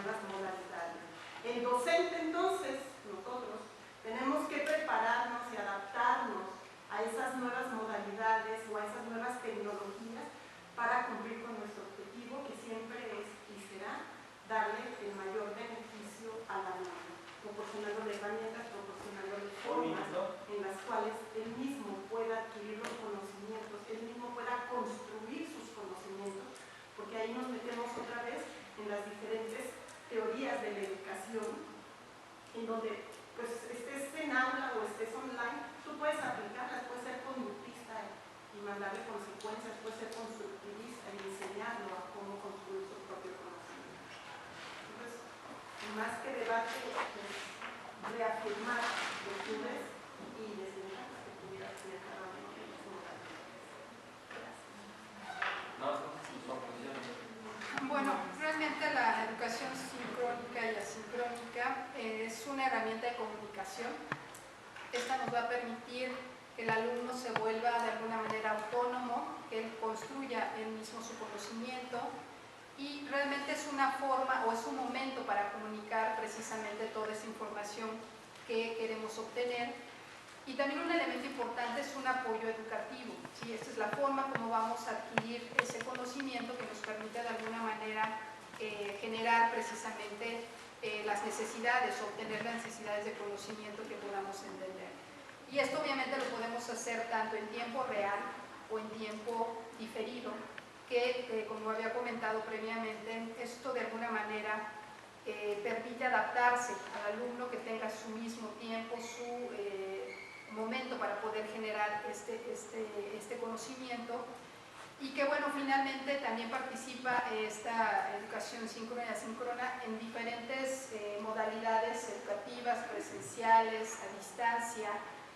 debate es reafirmar virtudes y desventajas que pudiera tener cada uno de los modalidades. Bueno, realmente la educación sincrónica y asincrónica es una herramienta de comunicación. Esta nos va a permitir que el alumno se vuelva de alguna manera autónomo, que él construya él mismo su conocimiento, y realmente es una forma o es un momento para comunicar precisamente toda esa información que queremos obtener. Y también un elemento importante es un apoyo educativo, ¿sí? Esta es la forma como vamos a adquirir ese conocimiento que nos permite de alguna manera generar precisamente las necesidades, obtener las necesidades de conocimiento que podamos entender. Y esto obviamente lo podemos hacer tanto en tiempo real o en tiempo diferido, que como había comentado previamente, esto de alguna manera permite adaptarse al alumno, que tenga su mismo tiempo, su momento para poder generar este conocimiento, y que bueno, finalmente también participa esta educación síncrona y asíncrona en diferentes modalidades educativas, presenciales, a distancia.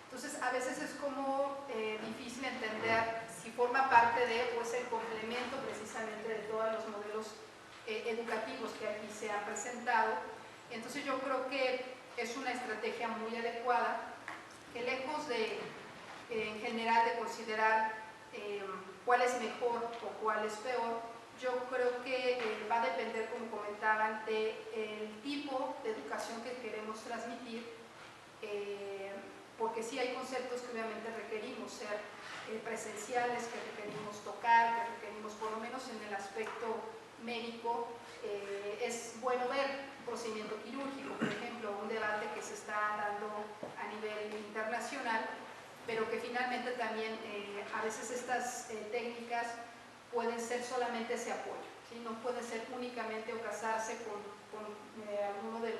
Entonces a veces es como difícil entender si forma parte de o es el complemento precisamente de todos los modelos educativos que aquí se han presentado. Entonces yo creo que es una estrategia muy adecuada, que lejos de en general de considerar cuál es mejor o cuál es peor, yo creo que va a depender, como comentaban, del tipo de educación que queremos transmitir, porque sí hay conceptos que obviamente requerimos ser presenciales, que requerimos tocar, que requerimos, por lo menos en el aspecto médico, es bueno ver procedimiento quirúrgico, por ejemplo, un debate que se está dando a nivel internacional, pero que finalmente también a veces estas técnicas pueden ser solamente ese apoyo, ¿sí? No puede ser únicamente o casarse con alguno de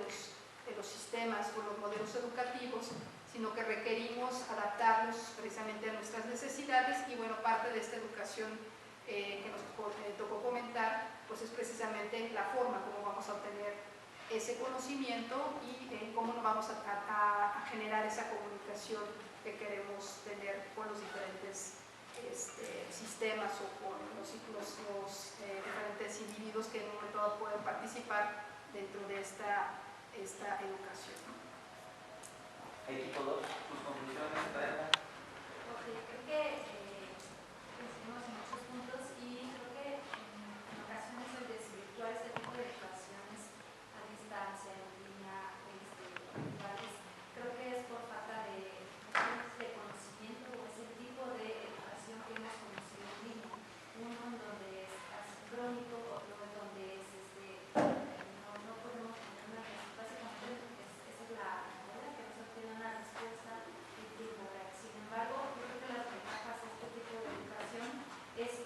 los sistemas o los modelos educativos, sino que requerimos adaptarlos precisamente a nuestras necesidades. Y bueno, parte de esta educación que nos tocó comentar, pues es precisamente la forma como vamos a obtener ese conocimiento y cómo nos vamos a generar esa comunicación que queremos tener con los diferentes sistemas o con los diferentes individuos que en un momento dado pueden participar dentro de esta educación, ¿no? Equipo 2, tus conclusiones, Brenda. Ok, creo que coincidimos en muchos puntos y creo que en ocasiones el desvirtuar este tipo de educaciones a distancia, en línea, virtuales, creo que es por falta de conocimiento o ese tipo de educación que hemos conocido en línea. Uno en donde es asincrónico, otro en donde es no podemos tener una respuesta, básicamente esa es la manera que nos obtiene una respuesta en tiempo real. Sin embargo, yo creo que las ventajas de este tipo de educación es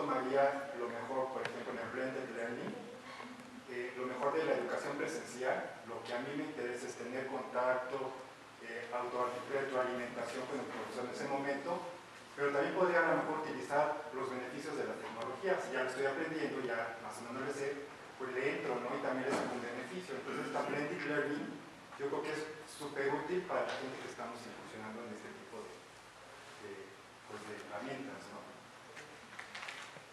tomaría lo mejor, por ejemplo, en el blended learning, lo mejor de la educación presencial. Lo que a mí me interesa es tener contacto, retroalimentación con el profesor en ese momento, pero también podría a lo mejor utilizar los beneficios de la tecnología. Si ya lo estoy aprendiendo, ya más o menos lo sé, pues le entro, ¿no? Y también es un beneficio. Entonces, esta blended learning yo creo que es súper útil para la gente que estamos incursionando en este tipo pues de herramientas, ¿no?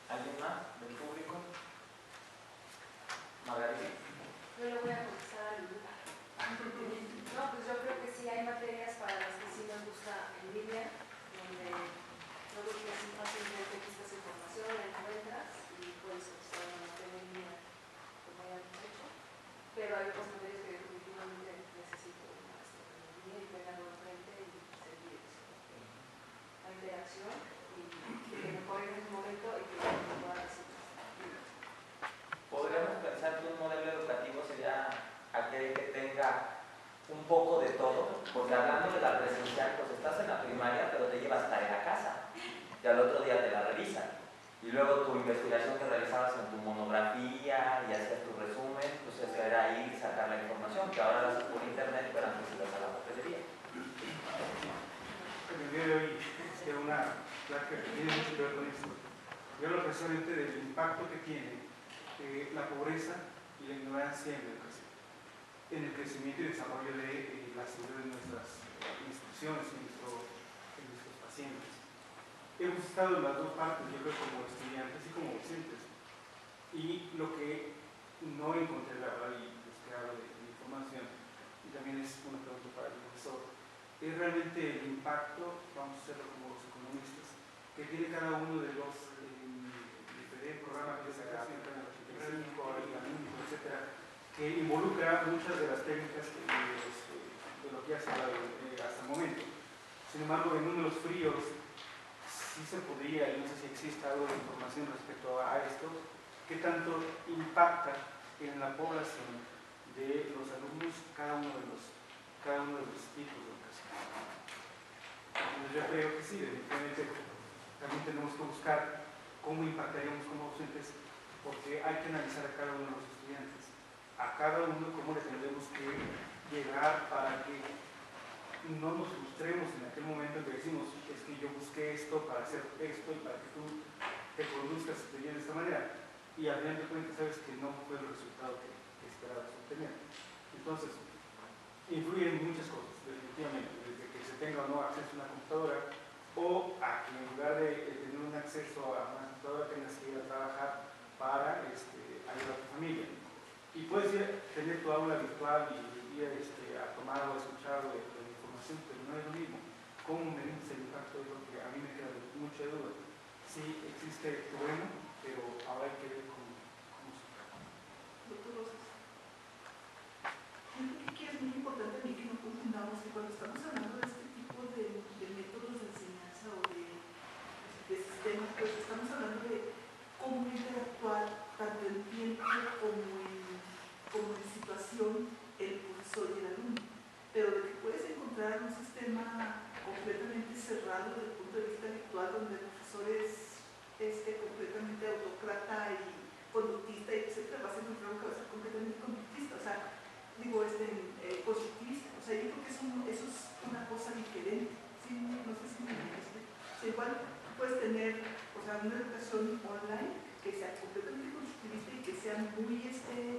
¿Alguien más del público? Margarita. Yo le voy a contestar a Lulu. No, pues yo creo que sí hay materias para las que sí nos gusta en línea, donde yo creo que es muy fácilmente buscas información, la encuentras y puedes contestar una materia en línea como ya hemos hecho. Pero hay otras materias que definitivamente necesito un maestro en línea y pegarlo enfrente y seguir la interacción y que mejore en ese momento y que me pueda decir. Podríamos pensar que un modelo educativo sería aquel que tenga un poco de todo, porque hablando de la presencial, pues estás en la primaria, pero te llevas tarea a casa y al otro día te la revisan. Y luego tu investigación que realizabas en tu monografía y hacías tu resumen, pues eso era ir y sacar la información, que ahora la haces por internet, pero antes ibas a la papelería. En el día de hoy es una plática que tiene mucho que ver con esto. Yo hablo precisamente del impacto que tiene la pobreza y la ignorancia en la educación, en el crecimiento y desarrollo de la salud de nuestras instituciones y nuestros pacientes. Hemos estado en las dos partes, yo creo, como estudiantes y como docentes, y lo que no encontré, la verdad, y pues que hablo de información, y también es una pregunta para el profesor, es realmente el impacto, vamos a hacerlo como los economistas, que tiene cada uno de los diferentes programas de sacación, etcétera, que involucra muchas de las técnicas de lo que ya se ha hablado hasta el momento. Sin embargo, en números fríos sí se podría, y no sé si existe algo de información respecto a esto, qué tanto impacta en la población de los alumnos cada uno de los tipos de educación. Entonces yo creo que sí, definitivamente también tenemos que buscar cómo impactaríamos como docentes, porque hay que analizar a cada uno de los estudiantes, a cada uno cómo le tendremos que llegar para que no nos frustremos en aquel momento en que decimos, es que yo busqué esto para hacer esto y para que tú te conduzcas de esta manera, y al final de cuentas sabes que no fue el resultado que esperabas obtener. Entonces, influyen muchas cosas, definitivamente, desde que se tenga o no acceso a una computadora, o a que en lugar de tener un acceso a una computadora tengas que ir a trabajar para ayudar a tu familia. Y puedes tener tu aula virtual y ir a tomar o a escuchar la información, pero no es lo mismo. ¿Cómo medimos el impacto? Es lo que a mí me queda mucha duda. Sí existe bueno, pero ahora hay que ver cómo se trata. Doctor Rosas, yo creo que aquí es muy importante a mí que no confundamos que cuando estamos hablando de este tipo de métodos de enseñanza o de sistemas, pues estamos hablando de cómo interactuar tanto en tiempo como en situación el profesor y el alumno. Pero de que puedes encontrar un sistema completamente cerrado desde el punto de vista virtual, donde el profesor es completamente autócrata y conductista, etc., vas a encontrar un cabeza completamente conductista, o sea, constructivista. O sea, yo creo que eso es una cosa diferente. ¿Sí? No sé si me entiendes. O sea, igual puedes tener, o sea, una educación online que sea completamente constructivista y que sea muy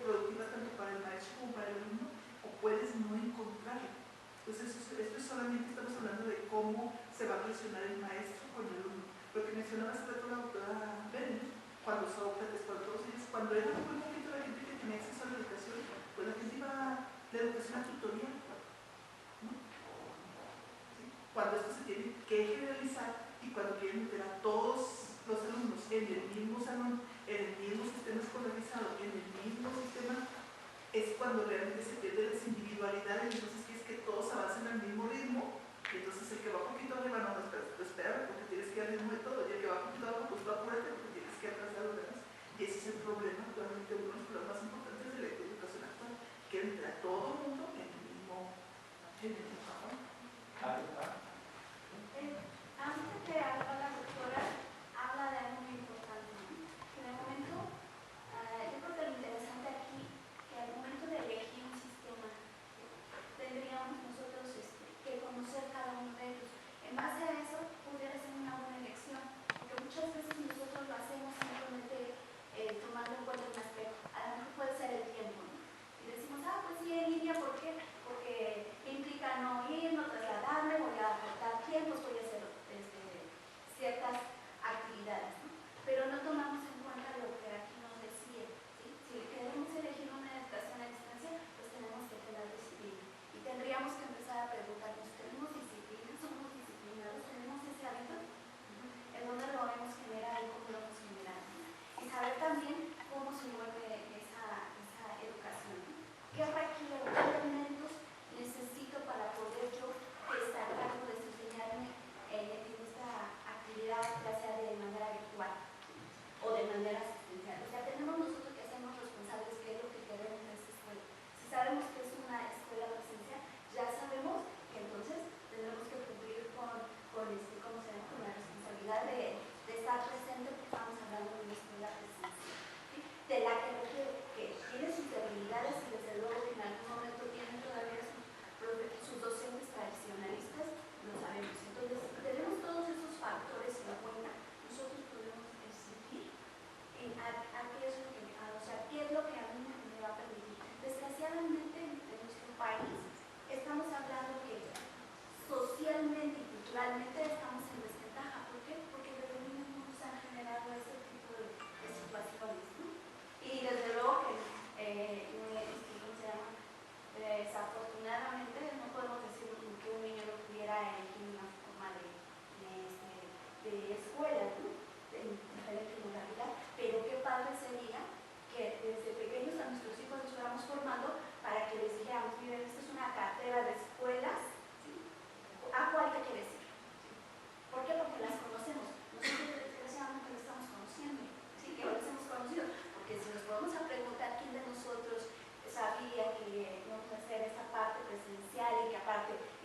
productiva tanto para el maestro como para el alumno, o puedes no encontrarlo. Entonces, esto es solamente, estamos hablando de cómo se va a relacionar el maestro con el alumno. Lo que mencionaba hace rato la doctora Beren, cuando Sócrates, cuando todos ellos, cuando era muy poquito la gente que tenía acceso a la educación, pues la gente iba a la educación a tutoría, ¿no? ¿Sí? Cuando esto se tiene que generalizar y cuando quieren meter a todos los alumnos en el mismo salón, en el mismo sistema escolarizado, en el mismo sistema, es cuando realmente se pierde las individualidades. Entonces es que todos avancen al mismo ritmo, y entonces el que va un poquito arriba no, espera porque tienes que ir al ritmo de todo, y el que va un poquito abajo pues tú apúrate porque tienes que atrasar los demás. Y ese es el problema, actualmente uno de los problemas más importantes de la educación actual, que entra todo el mundo en el mismo salón. Antes de hablar la doctora, habla de algo muy importante.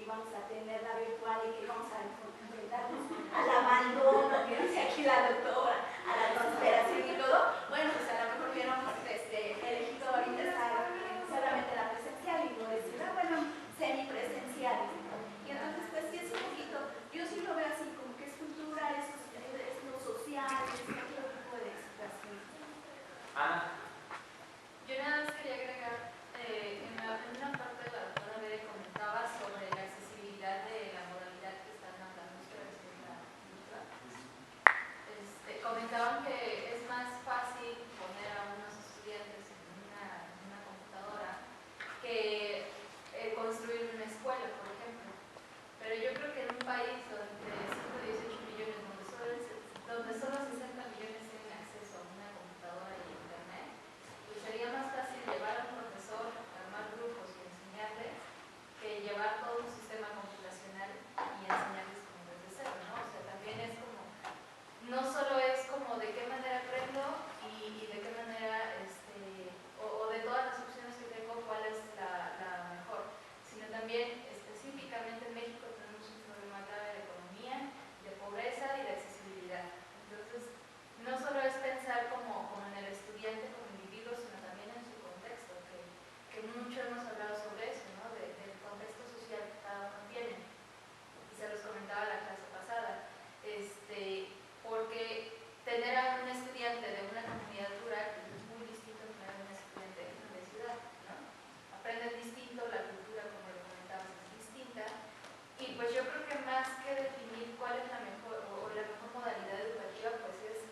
íbamos a tener la virtual y que íbamos a enfrentarnos al abandono, que dice aquí la doctora, a la conspiración y todo, bueno, pues a lo mejor hubiéramos elegido ahorita estar solamente la presencial y no decir, bueno, semipresenciales, ¿no? Y entonces, pues sí es un poquito, yo sí lo veo así, como que es cultural, es lo social, es otro tipo de expresión. Ana. Yo nada más quería agregar, en una parte de la doctora Bede comentaba sobre la accesibilidad de la modalidad que están hablando ustedes, que es la virtual. Comentaban que es más fácil poner a unos estudiantes en una computadora que construir una escuela, por ejemplo. Pero yo creo que en un país donde 118 millones, donde solo 60 millones tienen acceso a una computadora y internet, pues sería más fácil llevar a un profesor, armar grupos y enseñarles, que llevar todo un sistema computacional y enseñarles como desde cero, ¿no? O sea, también es como, no solo es como de qué manera aprendo y de qué manera, o de todas las opciones que tengo, cuál es la mejor, sino también específicamente en México tenemos un problema grave de economía, de pobreza y de accesibilidad. Entonces, no solo es pensar como en el estudiante como individuo, sino también en su contexto, que mucho hemos hablado sobre eso, ¿no? Del contexto social que cada uno tiene. Y se los comentaba la clase pasada, porque tener a un estudiante de una comunidad rural es muy distinto a tener a un estudiante de ciudad, ¿no? Aprenden distinto, la cultura, como lo comentabas, es distinta. Y pues yo creo que más que definir cuál es la mejor o la mejor modalidad educativa, pues es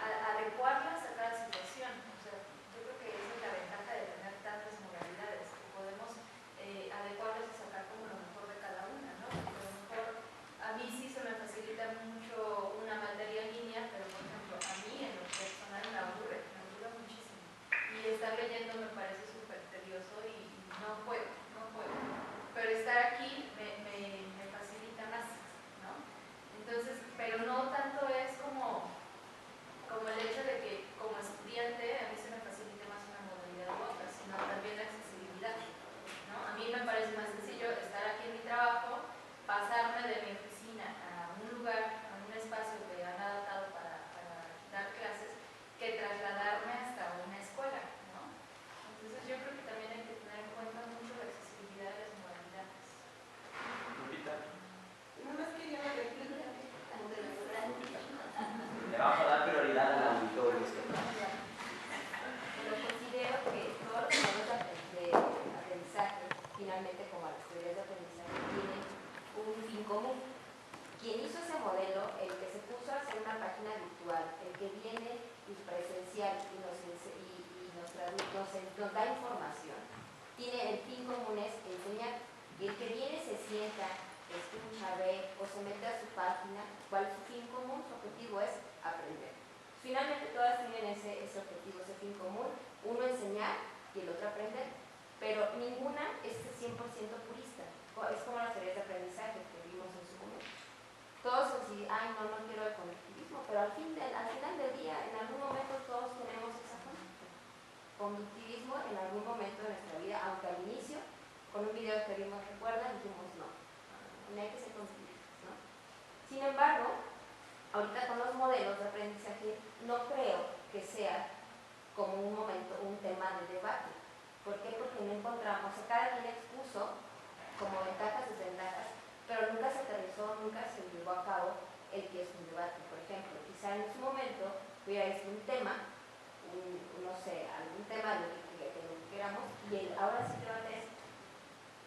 adecuarlas a cada situación. O sea, yo creo que esa es la ventaja de tener tantas modalidades, que podemos adecuarlas y sacar como lo mejor de cada una, ¿no? Porque a lo mejor a mí sí se me facilita mucho una materia en línea, pero por ejemplo a mí en lo personal me aburre muchísimo. Y estar leyendo me parece súper tedioso y no puedo. Pero estar aquí me facilita más, ¿no? Entonces, pero no tanto es como el hecho de que como estudiante a mí se me facilite más una modalidad u otra, sino también la accesibilidad, ¿no? A mí me parece más sencillo estar aquí en mi trabajo, pasarme de mi oficina a un lugar, a un espacio que han adaptado para dar clases, que trasladarme hasta una escuela, ¿no? Entonces yo creo que también hay que tener en cuenta mucho la accesibilidad de las modalidades. Lupita. No más quería repetir la Le vamos a dar prioridad al auditorio. Pero considero que todos los modelos de aprendizaje, finalmente como las teorías de aprendizaje, tienen un fin común. Quien hizo ese modelo, el que se puso a hacer una página virtual, el que viene presencial y nos da información, tiene el fin común es enseñar. Y el que viene se sienta, escucha, ve o se mete a su página, ¿cuál es su fin común? Su objetivo es aprender. Finalmente todas tienen ese objetivo, ese fin común, uno enseñar y el otro aprender, pero ninguna es 100% purista, es como las teorías de aprendizaje que vimos en su momento. Todos deciden, ay no quiero el conductivismo, pero al final del día, en algún momento todos tenemos esa conductivismo en algún momento de nuestra vida, aunque al inicio, con un video que vimos, recuerdan, dijimos no hay que ser conductivistas, ¿no? Sin embargo, ahorita con los modelos de aprendizaje no creo que sea como un tema de debate. ¿Por qué? Porque no encontramos, cada quien expuso como ventajas y desventajas, pero nunca se aterrizó, nunca se llevó a cabo el que es un debate. Por ejemplo, quizá en su momento hubiera sido un tema, algún tema de lo que queramos, y ahora sí creo que es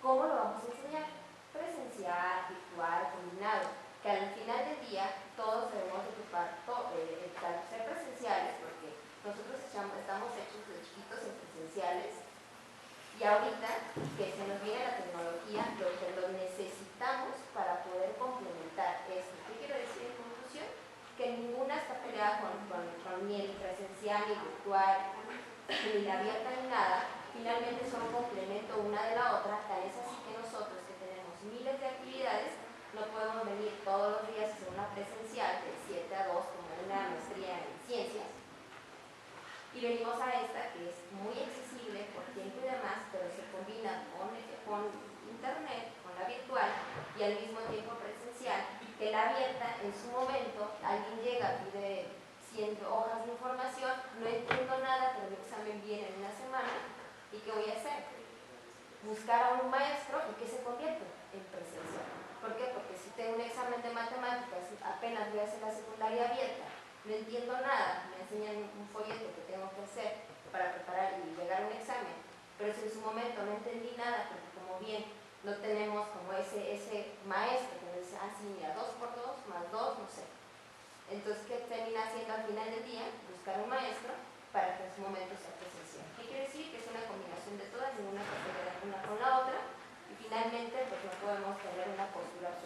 ¿cómo lo vamos a enseñar? Presencial, virtual, combinado, que al final del día todos debemos ocupar ser presenciales, porque nosotros estamos hechos de chiquitos en presenciales, y ahorita que se nos viene la tecnología, lo necesitamos para poder complementar esto. ¿Qué quiero decir en conclusión? Que ninguna está peleada con ni el presencial, ni virtual, ni la abierta, ni nada. Finalmente son un complemento una de la otra, tal es así que nosotros que tenemos miles de actividades, no podemos venir todos los días a hacer una presencial de 7 a 2 como una maestría en ciencias, y venimos a esta que es muy accesible por tiempo y demás, pero se combina con internet, con la virtual, y al mismo tiempo presencial, que la abierta en su momento, alguien llega, pide 100 hojas de información, no entiendo nada, pero el examen viene en una semana, ¿y qué voy a hacer? Buscar a un maestro y que se convierta en presencial. ¿Por qué? Porque si tengo un examen de matemáticas, apenas voy a hacer la secundaria abierta, no entiendo nada, me enseñan un folleto que tengo que hacer para preparar y llegar a un examen, pero si en su momento no entendí nada, porque como bien no tenemos como ese maestro que nos dice, ah, sí, mira, 2 por 2 más 2, no sé. Entonces, ¿qué termina haciendo al final del día? Buscar un maestro para que en su momento sea presencial. ¿Qué quiere decir? Que es una combinación de todas, ninguna cosa que ver una con la otra, y finalmente pues no podemos tener una postura